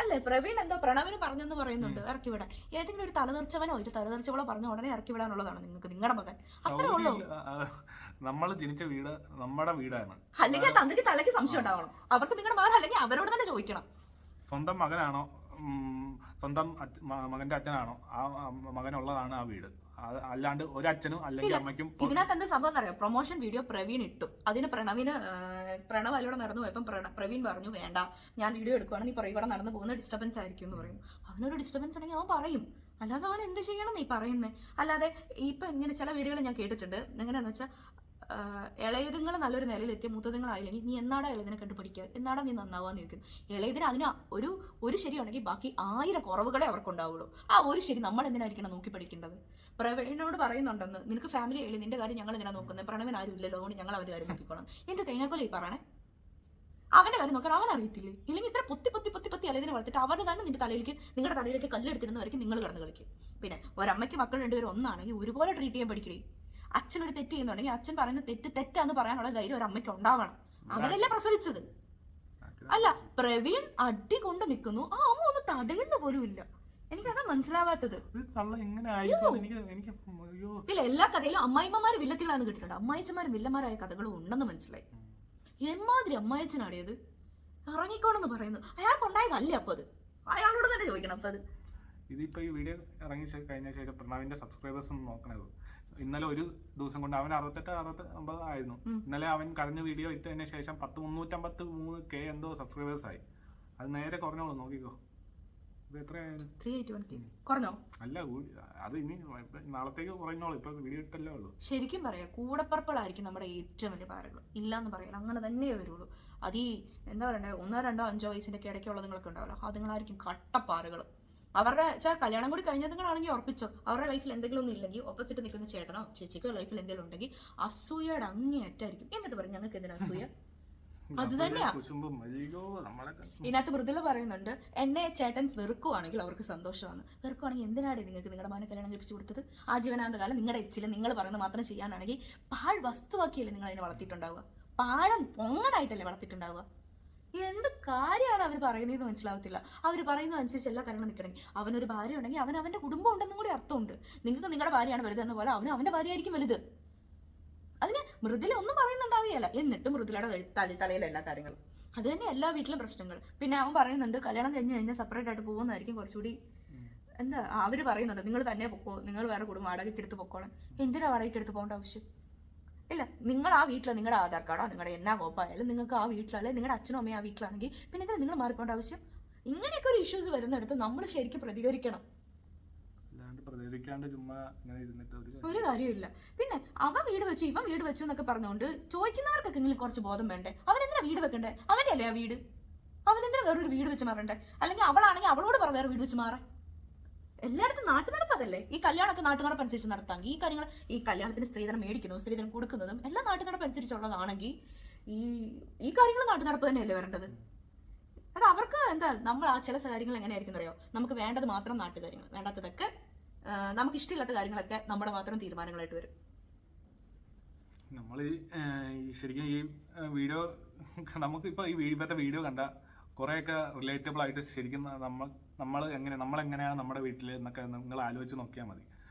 S1: അല്ലേ? പ്രവീൺ എന്തോ പ്രണവിന് പറഞ്ഞെന്ന് പറയുന്നുണ്ട് ഇറക്കി വിടാൻ. ഏതെങ്കിലും ഒരു തലതെറിച്ചവനോ ഒരു തലതെറിച്ചവളോ പറഞ്ഞ ഉടനെ ഇറക്കി വിടാനുള്ളതാണ് നിങ്ങൾക്ക് നിങ്ങളുടെ മകൻ. അത്രേ ഉള്ളൂ.
S2: നമ്മൾ ജനിച്ച വീട് നമ്മുടെ വീടാണ്.
S1: അല്ലെങ്കിൽ ആ തന്തയ്ക്ക് തലയ്ക്ക് സംശയം ഉണ്ടാവണം. അവർക്ക് നിങ്ങളുടെ മകൻ അല്ലെങ്കിൽ അവരോട് തന്നെ ചോദിക്കണം.
S2: സ്വന്തം മകനാണോ സ്വന്തം മകന്റെ അച്ഛനാണോ ആ മകനുള്ളതാണ് ആ വീട്. അല്ലാണ്ട് ഒരച്ഛനും അല്ലെങ്കിൽ അമ്മയ്ക്കും
S1: ഇതിനകത്ത് എന്താ സംഭവം എന്നറിയാം, പ്രൊമോഷൻ വീഡിയോ പ്രവീൺ ഇട്ടു. അതിന് പ്രണവ് അതിലൂടെ നടന്നു പോയപ്പം പ്രവീൺ പറഞ്ഞു വേണ്ട, ഞാൻ വീഡിയോ എടുക്കുവാണ്, നീ പറയും ഇവിടെ നടന്നു പോകുന്ന ഡിസ്റ്റർബൻസ് ആയിരിക്കും എന്ന് പറയുന്നു. അവനൊരു ഡിസ്റ്റർബൻസ് ഉണ്ടെങ്കിൽ അവൻ പറയും, അല്ലാതെ അവൻ എന്ത് ചെയ്യണം നീ പറയുന്നത്. അല്ലാതെ ഇപ്പം ഇങ്ങനെ ചില വീഡിയോകൾ ഞാൻ കേട്ടിട്ടുണ്ട്, എങ്ങനെയാണെന്ന് വെച്ചാൽ ഇളയതുങ്ങൾ നല്ലൊരു നിലയിലെത്തിയ മൂത്തതുങ്ങളായില്ലെങ്കിൽ നീ എന്നാടാ ഇളയതിനെ കണ്ടു പഠിക്കുക, എന്നാടാ നീ നന്നാവാന്ന് ചോദിക്കുന്നു. ഇളയതിന് അതിന് ഒരു ശരിയുണ്ടെങ്കിൽ ബാക്കി 1000 കുറവുകളെ അവർക്കുണ്ടാവുള്ളൂ. ആ ഒരു ശരി നമ്മൾ എന്തിനായിരിക്കണം നോക്കി പഠിക്കേണ്ടത്. പ്രവീണിനോട് പറയുന്നുണ്ടെന്ന്, നിനക്ക് ഫാമിലി ആയില്ലേ, നിന്റെ കാര്യം ഞങ്ങൾ എന്തിനാ നോക്കുന്നത്, പ്രണവൻ ആരും ഇല്ലല്ലോ, അതുകൊണ്ട് ഞങ്ങൾ അവരുടെ കാര്യം നോക്കിക്കോളാം. എന്ത് തേങ്ങാക്കൊല ഈ പറയണേ, അവന്റെ കാര്യം നോക്കാൻ അവൻ അറിയത്തില്ലേ? ഇല്ലെങ്കിൽ ഇത്ര പൊത്തി ഇളയതിനെ വളർത്തിട്ട് അവരുടെ തന്നെ നിങ്ങളുടെ തലയിലേക്ക് കല്ലെടുത്തിരുന്നവരേക്കും നിങ്ങൾ കിടന്ന് കളിക്കും. പിന്നെ ഒരമ്മയ്ക്ക് മക്കൾ രണ്ടുപേരും ഒന്നാണെങ്കിൽ ഒരുപോലെ ട്രീറ്റ് ചെയ്യാൻ പഠിക്കണേ. അച്ഛനൊരു തെറ്റ് ചെയ്യുന്നുണ്ടെങ്കിൽ അച്ഛൻ പറയുന്ന തെറ്റാന്ന് പറയാനുള്ള ധൈര്യം ഒരു അമ്മയ്ക്ക് ഉണ്ടാവണം. അവരല്ലേ പ്രസവിച്ചത്. അല്ല, പ്രവീൺ അടി കൊണ്ട് നിൽക്കുന്നു, ആ അമ്മ ഒന്ന് തടയുന്ന പോലും ഇല്ല. എനിക്കതാ മനസ്സിലാവാത്തത്. ഇല്ല, എല്ലാ കഥയിലും അമ്മായിമ്മമാര് വില്ലത്തികളാന്ന് കേട്ടിട്ടുണ്ട്, അമ്മായിച്ചമാരും വില്ലന്മാരായ കഥകളും ഉണ്ടെന്ന് മനസ്സിലായി. എമ്മാതിരി അമ്മായിച്ചനാടിയത്, ഇറങ്ങിക്കോണെന്ന് പറയുന്നു. അയാൾക്കുണ്ടായതല്ലേ അപ്പൊ അത്, അയാളോട് തന്നെ ചോദിക്കണം. അപ്പൊ അത്
S2: ഇതിപ്പോ ഈ വീഡിയോ ഇറങ്ങി കഴിഞ്ഞ ശേഷം പ്രണവിന്റെ സബ്സ്ക്രൈബേഴ്സ് ഒന്ന് നോക്കണത്. ഇന്നലെ ഒരു ദിവസം കൊണ്ട് അവൻ 68-69 ആയിരുന്നു. ഇന്നലെ അവൻ കരഞ്ഞ വീഡിയോ ഇട്ടതിന് ശേഷം 353K എന്തോ സബ്സ്ക്രൈബേഴ്സ് ആയി. അത് നേരെ കുറഞ്ഞോളൂ, നോക്കിക്കോ. ഇത് എത്രയായാലും
S1: 381 കുറഞ്ഞോ?
S2: അല്ല, അത് ഇനി നാളത്തേക്ക് കുറഞ്ഞോളൂ, ഇപ്പൊ വീഡിയോ ഇട്ടല്ലേ ഉള്ളൂ.
S1: ശരിക്കും പറയാം, കൂടപ്പറപ്പുകളായിരിക്കും നമ്മുടെ ഏറ്റവും വലിയ പാരകൾ. ഇല്ലാന്ന് പറയാം, അങ്ങനെ തന്നെ വരുള്ളൂ. അത് ഈ എന്താ പറയണ്ടേ, 1, 2, 5 വയസ്സിന്റെ ഇടയ്ക്കുള്ള നിങ്ങളൊക്കെ ഉണ്ടാവില്ല, അതുങ്ങളായിരിക്കും കട്ടപ്പാറുകൾ. അവരുടെ കല്യാണം കൂടി കഴിഞ്ഞതുങ്ങളാണെങ്കിൽ ഉറപ്പിച്ചോ, അവരുടെ ലൈഫിൽ എന്തെങ്കിലും ഒന്നും ഇല്ലെങ്കിൽ ഓപ്പോസിറ്റ് നിൽക്കുന്ന ചേട്ടനോ ചേച്ചിക്കോ ലൈഫിൽ എന്തെങ്കിലും ഉണ്ടെങ്കിൽ അസൂയയുടെ അങ്ങേയറ്റായിരിക്കും. എന്നിട്ട് പറയും ഞങ്ങൾക്ക് എന്തിനാ അസൂയ. അത് തന്നെയാ ഇതിനകത്ത് മൃദുല പറയുന്നുണ്ട്, എന്നെ ചേട്ടൻ വെറുക്കുവാണെങ്കിൽ അവർക്ക് സന്തോഷമാണ്. വെറുക്കുവാണെങ്കിൽ എന്തിനാണ് നിങ്ങൾക്ക് നിങ്ങളുടെ മകനെ കല്യാണം കഴിപ്പിച്ചു കൊടുത്തത്? ആജീവനാന്ത കാലം നിങ്ങളുടെ എച്ചില് നിങ്ങൾ പറയുന്നത് മാത്രം ചെയ്യാനാണെങ്കിൽ പാഴ് വസ്തുവാക്കിയല്ലേ നിങ്ങൾ അതിനെ വളർത്തിയിട്ടുണ്ടാവുക, പാഴം പൊങ്ങനായിട്ടല്ലേ വളർത്തിയിട്ടുണ്ടാവുക. എന്ത് കാര്യമാണ് അവർ പറയുന്നതെന്ന് മനസ്സിലാവത്തില്ല. അവർ പറയുന്നത് അനുസരിച്ച് എല്ലാ കാര്യങ്ങളും നിൽക്കണമെങ്കിൽ അവനൊരു ഭാര്യ ഉണ്ടെങ്കിൽ അവൻ അവൻ്റെ കുടുംബം ഉണ്ടെന്നും കൂടി അർത്ഥമുണ്ട്. നിങ്ങൾക്ക് നിങ്ങളുടെ ഭാര്യയാണ് വലുതെന്ന പോലെ അവൻ്റെ ഭാര്യ ആയിരിക്കും വലുത്. അതിന് മൃദുല ഒന്നും പറയുന്നുണ്ടാവുകയല്ല, എന്നിട്ട് മൃദുലയുടെ തലയിലെ എല്ലാ കാര്യങ്ങളും. അത് തന്നെ എല്ലാ വീട്ടിലും പ്രശ്നങ്ങൾ. പിന്നെ അവൻ പറയുന്നുണ്ട് കല്യാണം കഴിഞ്ഞ് കഴിഞ്ഞാൽ സെപ്പറേറ്റ് ആയിട്ട് പോകുന്നതായിരിക്കും കുറച്ചുകൂടി എന്താ. അവർ പറയുന്നുണ്ട് നിങ്ങൾ തന്നെ പൊക്കോ, നിങ്ങൾ വേറെ കുടുംബം വാടകയ്ക്ക് എടുത്ത് പൊക്കോളാം. എന്തിനാ വാടകയ്ക്ക് എടുത്ത് പോകേണ്ട ആവശ്യം ഇല്ല. നിങ്ങൾ ആ വീട്ടിൽ നിങ്ങളുടെ ആധാർ കാർഡോ നിങ്ങളുടെ എന്നാ കോപ്പായാലും നിങ്ങൾക്ക് ആ വീട്ടിലല്ലേ, നിങ്ങളുടെ അച്ഛനും അമ്മയും ആ വീട്ടിലാണെങ്കിൽ പിന്നെ ഇതിന് നിങ്ങൾ മാറിപ്പോണ്ട ആവശ്യം. ഇങ്ങനെയൊക്കെ ഒരു ഇഷ്യൂസ് വരുന്നിടത്ത് നമ്മൾ ശരിക്കും പ്രതികരിക്കണം, ഒരു കാര്യമില്ല. പിന്നെ അവൻ വീട് വെച്ചു ഇവൻ വീട് വെച്ചു എന്നൊക്കെ പറഞ്ഞുകൊണ്ട് ചോദിക്കുന്നവർക്കൊക്കെ എങ്കിലും കുറച്ച് ബോധം വേണ്ടേ? അവനെന്തിനാ വീട് വെക്കണ്ടേ? അവൻ്റെ അല്ലേ ആ വീട്, അവനെന്തിനാ വേറൊരു വീട് വെച്ച് മാറണ്ടേ? അല്ലെങ്കിൽ അവളാണെങ്കിൽ അവളോട് വേറെ വീട് വെച്ച് മാറാൻ. എല്ലായിടത്തും നാട്ടുനടപ്പതല്ലേ. ഈ കല്യാണമൊക്കെ നാട്ടുനടപ്പ് അനുസരിച്ച് നടത്താമെങ്കിൽ ഈ കാര്യങ്ങൾ, ഈ കല്യാണത്തിന് സ്ത്രീധനം മേടിക്കുന്നതും സ്ത്രീധനം കൊടുക്കുന്നതും എല്ലാം നാട്ടുനടപ്പ് അനുസരിച്ചുള്ളതാണെങ്കിൽ ഈ കാര്യങ്ങൾ നാട്ടുനടപ്പ് തന്നെയല്ലേ വരേണ്ടത്. അത് അവർക്ക് എന്താ, നമ്മൾ ആ ചില കാര്യങ്ങൾ എങ്ങനെയായിരിക്കും അറിയോ, നമുക്ക് വേണ്ടത് മാത്രം നാട്ടുകാര്യങ്ങൾ, വേണ്ടാത്തതൊക്കെ നമുക്ക് ഇഷ്ടമില്ലാത്ത കാര്യങ്ങളൊക്കെ നമ്മുടെ മാത്രം തീരുമാനങ്ങളായിട്ട് വരും.
S2: നമ്മൾ ശരിക്കും ഈ വീഡിയോ നമുക്കിപ്പോൾ ഈ ഇവരുടെ വീഡിയോ കണ്ട കുറേയൊക്കെ റിലേറ്റബിൾ ആയിട്ട് ശരിക്കും നമ്മളെങ്ങനെയാണ് നമ്മുടെ വീട്ടിൽ എന്നൊക്കെ നിങ്ങൾ ആലോചിച്ച് നോക്കിയാൽ മതി.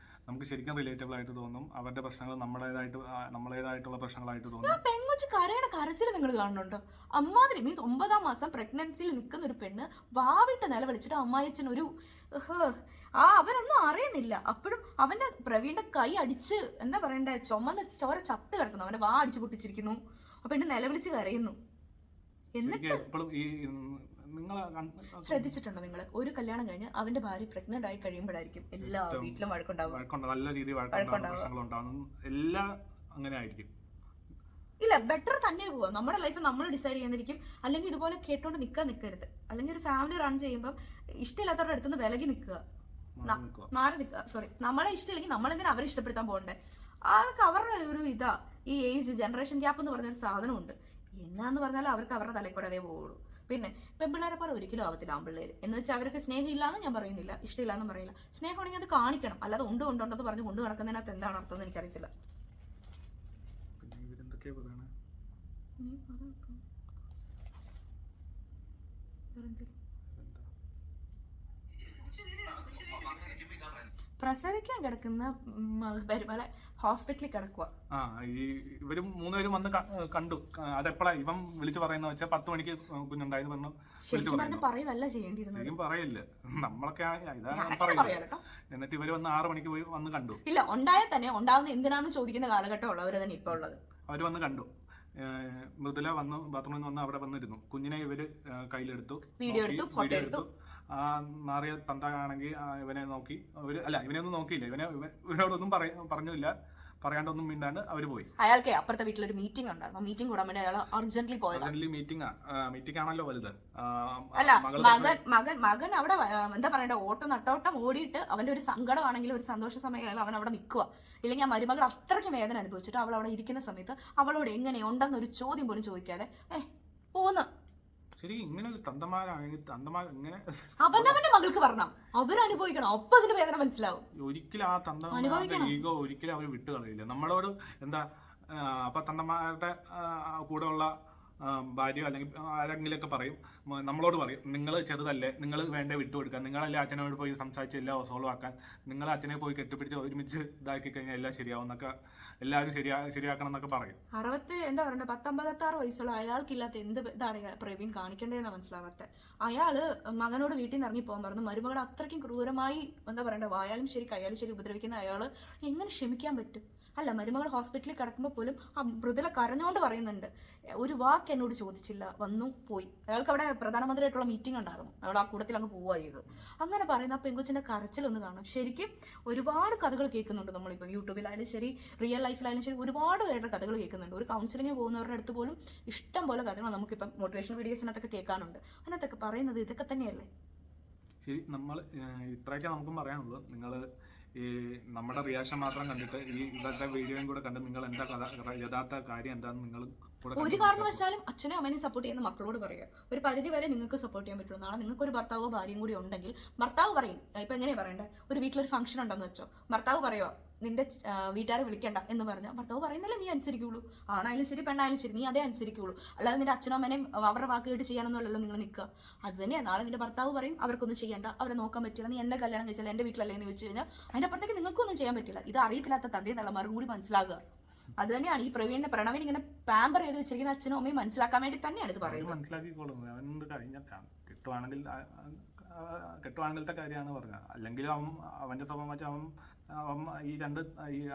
S2: നമുക്ക് ശരിക്കും റിലേറ്റബിൾ ആയിട്ട് തോന്നും. അവരുടെ പ്രശ്നങ്ങൾ നമ്മളേതായിട്ടുള്ള പ്രശ്നങ്ങളായിട്ട് തോന്നും.
S1: പെങ്കൊച്ച് കരയുടെ കരച്ചിൽ നിങ്ങൾ കാണുന്നുണ്ടോ? അമ്മാതിരി മീൻസ് 9ാം മാസം പ്രഗ്നൻസിയിൽ നിൽക്കുന്ന ഒരു പെണ്ണ് വാവിട്ട് നിലവിളിച്ചിട്ട് അമ്മായിച്ചൻ ഒരു അവനൊന്നും അറിയുന്നില്ല. അപ്പോഴും അവന്റെ പ്രവീണിന്റെ കൈ അടിച്ച് എന്താ പറയണ്ടേ, ചുമന്ന് ചോര ചത്ത് കിടക്കുന്നു, അവന്റെ വാ അടിച്ച് പൊട്ടിച്ചിരിക്കുന്നു, ആ പെണ്ണ് നിലവിളിച്ച് കരയുന്നു. എന്നിട്ട് ശ്രദ്ധിച്ചിട്ടുണ്ടോ നിങ്ങൾ, ഒരു കല്യാണം കഴിഞ്ഞ് അവന്റെ ഭാര്യ പ്രഗ്നന്റ് ആയി കഴിയുമ്പോഴായിരിക്കും എല്ലാ വീട്ടിലും വഴക്കുണ്ടാവും,
S2: നല്ല രീതിയിൽ എല്ലാം അങ്ങനെ ആയിരിക്കും.
S1: ഇല്ല, ബെറ്റർ തന്നെ പോവാ. നമ്മുടെ ലൈഫ് നമ്മൾ ഡിസൈഡ് ചെയ്യുന്നിരിക്കും. അല്ലെങ്കിൽ ഇതുപോലെ കേട്ടോണ്ട് നിൽക്കരുത്. അല്ലെങ്കിൽ ഒരു ഫാമിലി റൺ ചെയ്യുമ്പോൾ ഇഷ്ടമില്ലാത്തവരുടെ അടുത്തുനിന്ന് വിലകി നിൽക്കുക, മാറി നിൽക്കുക. സോറി, നമ്മളെ ഇഷ്ടമില്ലെങ്കിൽ നമ്മളെന്തിനാ അവരെ ഇഷ്ടപ്പെടുത്താൻ പോകണ്ടേ? അതൊക്കെ അവരുടെ ഒരു ഇതാ. ഈ ഏജ് ജനറേഷൻ ഗ്യാപ്പ് എന്ന് പറഞ്ഞൊരു സാധനമുണ്ട്. എന്നാന്ന് പറഞ്ഞാൽ അവർക്ക് അവരുടെ തലയിൽ കൂടെ അതേ പോവുള്ളൂ. പിന്നെ പെൺപിള്ളേരെ പോലെ ഒരിക്കലും ആവത്തില്ല ആൺപിള്ളേർ. എന്ന് വെച്ചാൽ അവർക്ക് സ്നേഹം ഇല്ലാന്ന് ഞാൻ പറയുന്നില്ല, ഇഷ്ടമില്ലാന്നും പറയില്ല. സ്നേഹമാണെങ്കിൽ അത് കാണിക്കണം, അല്ലാതെ ഉണ്ടെന്ന് പറഞ്ഞ് കൊണ്ട് നടക്കുന്നതിനകത്ത് എന്താണ് അർത്ഥം എന്ന് എനിക്കറിയത്തില്ല. പ്രസവിക്കാൻ കിടക്കുന്ന വരുപോലെ ഹോസ്പിറ്റലിൽ കിടക്കുക.
S2: ആ ഈ ഇവരും 3 പേരും വന്ന് കണ്ടു. അതെപ്പോഴാ ഇവൻ വിളിച്ചു പറയുന്ന വെച്ചാൽ 10 മണിക്ക് കുഞ്ഞുണ്ടായെന്ന് പറഞ്ഞു വിളിച്ചു പറയുന്നു.
S1: പറയുവല്ല ചെയ്യേണ്ടിരുന്നത്.
S2: ശരിക്കും പറയില്ല, നമ്മളൊക്കെ ഇതാണ്
S1: ഞാനൊക്കെ
S2: പറയുന്നത്.
S1: പറയാലോ.
S2: എന്നിട്ട് ഇവര് വന്ന് 6 മണിക്ക് പോയി വന്ന് കണ്ടു.
S1: ഇല്ല, ഉണ്ടായാൽ തന്നെ ഉണ്ടാവുന്ന എന്തിനാന്ന് ചോദിക്കുന്ന കാലഘട്ടം ഉള്ളവർ തന്നെ ഇപ്പൊ ഉള്ളത്.
S2: അവര് വന്ന് കണ്ടു. മൃദുല വന്ന് ബാത്റൂമിൽ നിന്ന് വന്ന് അവിടെ വന്നിരുന്നു. കുഞ്ഞിനെ ഇവര് കയ്യിലെടുത്തു,
S1: വീഡിയോ എടുത്തു, ഫോട്ടോ എടുത്തു.
S2: ആ മാറിയ തന്താണെങ്കിൽ ഇവനെ നോക്കി. ഇവനെ ഒന്നും നോക്കിയില്ല. ഇവനോടൊന്നും പറഞ്ഞില്ല, പറയാണ്ടൊന്നും മിണ്ടാണ്ട് അവര് പോയി.
S1: അയാൾക്ക് അപ്പുറത്തെ വീട്ടിലൊരു മീറ്റിംഗ് ഉണ്ടായിരുന്നു. മീറ്റിംഗ് കൂടാൻ വേണ്ടി അയാൾ അർജന്റ്ലി പോയത്.
S2: മീറ്റിംഗ് ആണല്ലോ വലുത്.
S1: അല്ല, മകൻ അവിടെ എന്താ പറയണ്ടേ, നട്ടോട്ടം ഓടിയിട്ട് അവന്റെ ഒരു സങ്കടമാണെങ്കിലും ഒരു സന്തോഷ സമയമായാലും അവൻ അവിടെ നിൽക്കുക. ഇല്ലെങ്കിൽ ആ മരുമകൾ അത്രയ്ക്ക് വേദന അനുഭവിച്ചിട്ട് അവൾ അവിടെ ഇരിക്കുന്ന സമയത്ത് അവളോട് എങ്ങനെയുണ്ടെന്നൊരു ചോദ്യം പോലും ചോദിക്കാതെ പോന്ന്.
S2: ശരി, ഇങ്ങനെ ഒരു ഇങ്ങനെ
S1: അവനവന്റെ മകൾക്ക് പറഞ്ഞാൽ അവരനുഭവിക്കണം. ഒപ്പം അതിന്റെ വേദന മനസ്സിലാവും.
S2: ഒരിക്കലും ആ തന്തമാരുടെ ഈഗോ ഒരിക്കലും അവർ വിട്ടു കളയില്ല നമ്മളോട്. എന്താ അപ്പൊ തന്തമാരുടെ കൂടെ ഉള്ള ഭാര്യ അല്ലെങ്കിൽ ആരെങ്കിലുമൊക്കെ പറയും, നമ്മളോട് പറയും, നിങ്ങൾ ചെറുതല്ലേ, നിങ്ങൾ വേണ്ടേ വിട്ടുകൊടുക്കാൻ, നിങ്ങളല്ലേ അച്ഛനോട് പോയി സംസാരിച്ച് എല്ലാം സോൾവ് ആക്കാൻ, നിങ്ങൾ അച്ഛനെ പോയി കെട്ടിപ്പിടിച്ച് ഒരുമിച്ച് ഇതാക്കി കഴിഞ്ഞാൽ എല്ലാം ശരിയാവും എന്നൊക്കെ, എല്ലാവരും ശരിയാക്കണം എന്നൊക്കെ പറയും.
S1: 1956 വയസ്സുള്ള അയാൾക്കില്ലാത്ത എന്ത് ഇതാണ് പ്രവീൺ കാണിക്കേണ്ടതെന്ന് മനസ്സിലാവാത്ത. അയാള് മകനോട് വീട്ടിൽ നിന്ന് ഇറങ്ങി പോകാൻ പറഞ്ഞു. മരുമകൾ അത്രയ്ക്കും ക്രൂരമായി എന്താ പറയണ്ടേ, വായാലും ശരി കയ്യാലും ശരി ഉപദ്രവിക്കുന്ന അയാള് എങ്ങനെ ക്ഷമിക്കാൻ പറ്റും? അല്ല, മരുമകൾ ഹോസ്പിറ്റലിൽ കിടക്കുമ്പോൾ പോലും ആ മൃദുല കരഞ്ഞുകൊണ്ട് പറയുന്നുണ്ട്, ഒരു വാക്ക് എന്നോട് ചോദിച്ചില്ല, വന്നു പോയി. അയാൾക്ക് അവിടെ പ്രധാനമന്ത്രിയായിട്ടുള്ള മീറ്റിംഗ് ഉണ്ടായിരുന്നു, അയാൾ ആ കൂട്ടത്തിൽ അങ്ങ് പോവുക ചെയ്തു. അങ്ങനെ പറയുന്ന ആ പെങ്കൊച്ചിന്റെ കരച്ചിലൊന്ന് കാണും. ശരിക്കും ഒരുപാട് കഥകൾ കേൾക്കുന്നുണ്ട് നമ്മളിപ്പോൾ യൂട്യൂബിലായാലും ശരി റിയൽ ലൈഫിലായാലും ശരി, ഒരുപാട് പേരുടെ കഥകൾ കേൾക്കുന്നുണ്ട്. ഒരു കൗൺസിലിംഗ് പോകുന്നവരുടെ അടുത്ത് പോലും ഇഷ്ടം പോലെ കഥകൾ നമുക്കിപ്പം മോട്ടിവേഷണൽ വീഡിയോസിനകത്തൊക്കെ കേൾക്കാനുണ്ട്. അതിനകത്തൊക്കെ പറയുന്നത് ഇതൊക്കെ തന്നെയല്ലേ.
S2: ശരി, നമ്മൾ ഇത്രയൊക്കെ നമുക്കും പറയാനുള്ളൂ. നിങ്ങൾ ഈ നമ്മുടെ റിയാക്ഷൻ മാത്രം കണ്ടിട്ട് ഇവരുടെ വീഡിയോയും കൂടെ കണ്ട് നിങ്ങൾ എന്താ യഥാർത്ഥ കാര്യം എന്താണെന്ന് നിങ്ങൾ
S1: ഒരു കാരണവശാലും അച്ഛനും അമ്മേനെ സപ്പോർട്ട് ചെയ്യുന്ന മക്കളോട് പറയുക. ഒരു പരിധി വരെ നിങ്ങൾക്ക് സപ്പോർട്ട് ചെയ്യാൻ പറ്റുള്ളൂ. നാളെ നിങ്ങൾക്ക് ഒരു ഭർത്താവോ ഭാര്യയും കൂടി ഉണ്ടെങ്കിൽ ഭർത്താവ് പറയും, ഇപ്പൊ എങ്ങനെയാ പറയണ്ടേ, ഒരു വീട്ടിലൊരു ഫംഗ്ഷൻ ഉണ്ടെന്ന് വെച്ചോ, ഭർത്താവ് പറയുക നിന്റെ വീട്ടുകാരെ വിളിക്കണ്ട എന്ന് പറഞ്ഞാൽ ഭർത്താവ് പറയുന്നില്ല നീ അനുസരിക്കുള്ളൂ. ആണായാലും ശരി പെണ്ണായാലും ശരി നീ അതേ അനുസരിക്കുള്ളൂ. അല്ലാതെ നിന്റെ അച്ഛനും അമ്മേനെയും അവരുടെ വാക്ക് കേട്ട് ചെയ്യാനൊന്നും അല്ലല്ലോ നിങ്ങൾ നിൽക്കുക. അത് തന്നെയാണ് നാളെ നിന്റെ ഭർത്താവ് പറയും അവർക്കൊന്നും ചെയ്യണ്ട, അവരെ നോക്കാൻ പറ്റില്ല, നീ എന്നെ കല്യാണം കഴിച്ചാൽ എൻ്റെ വീട്ടിലല്ലേ എന്ന് വെച്ച് കഴിഞ്ഞാൽ അതിൻ്റെ അപ്പുറത്തേക്ക് നിങ്ങൾക്കൊന്നും ചെയ്യാൻ പറ്റില്ല. ഇത് അറിയത്തില്ലാത്ത തദ്ദേശ തലമുറ കൂടി മനസ്സിലാകുക. അത് തന്നെയാണ് ഈ പ്രണവിൻ ഇങ്ങനെ പാമ്പർ ചെയ്ത് വെച്ചിരിക്കുന്ന അച്ഛനും അമ്മയും മനസ്സിലാക്കാൻ വേണ്ടി തന്നെയാണ് ഇത് പറയുന്നത്.
S2: മനസ്സിലാക്കിക്കോളും, കെട്ടുവാണെങ്കിലത്തെ കാര്യമാണ് പറഞ്ഞത്. അല്ലെങ്കിൽ അവന്റെ സ്വഭാവം വെച്ചാൽ ഈ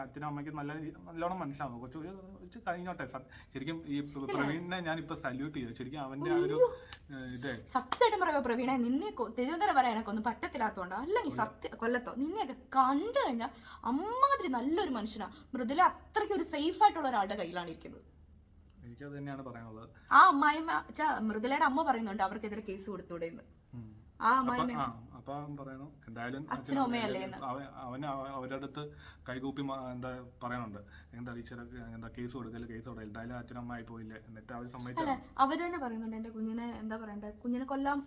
S2: അച്ഛനും അമ്മയ്ക്ക് നല്ലോണം മനസ്സിലാവും. കുറച്ച് കഴിഞ്ഞോട്ടെ. ശരിക്കും ഈ പ്രവീണിനെ ഞാൻ ഇപ്പൊ സല്യൂട്ട് ചെയ്തു. ശരിക്കും അവന്റെ ആ ഒരു ഇത്
S1: സത്യമായിട്ടും പറയാ, പ്രവീണ നിന്നെ തിരുവനന്തപുരം വരെ എനക്കൊന്നും പറ്റത്തില്ലാത്തതുകൊണ്ടോ അല്ലെങ്കിൽ കൊല്ലത്തോ നിന്നെയൊക്കെ കണ്ടു കഴിഞ്ഞാൽ അമ്മാതിരി നല്ലൊരു മനുഷ്യനാ. മൃദുല അത്രയ്ക്ക് ഒരു സേഫ് ആയിട്ടുള്ള ഒരാളുടെ കയ്യിലാണ് ഇരിക്കുന്നത്.
S2: എനിക്കത് തന്നെയാണ് പറയാനുള്ളത്.
S1: ആ അമ്മായിമ്മ മൃദുലയുടെ അമ്മ പറയുന്നുണ്ട് അവർക്കെതിരെ കേസ് കൊടുത്തൂടെ. ആ അമ്മായിമ്മ
S2: അപ്പൊ പറയണു എന്തായാലും
S1: അച്ഛനും അമ്മയല്ലേ
S2: അവന് അവരുടെ അടുത്ത് കൈകൂപ്പി എന്താ പറയുന്നുണ്ട്, എന്താ ടീച്ചറൊക്കെ എന്താ കേസ് കൊടുക്കല്, എന്തായാലും അച്ഛനും അമ്മ ആയി പോയില്ലേ, എന്നിട്ട് അവർ സമ്മതിച്ചല്ല.
S1: അവര് തന്നെ പറയുന്നുണ്ട് എന്റെ കുഞ്ഞിനെ എന്താ പറയണ്ടേ, കുഞ്ഞിനെ കൊല്ലാം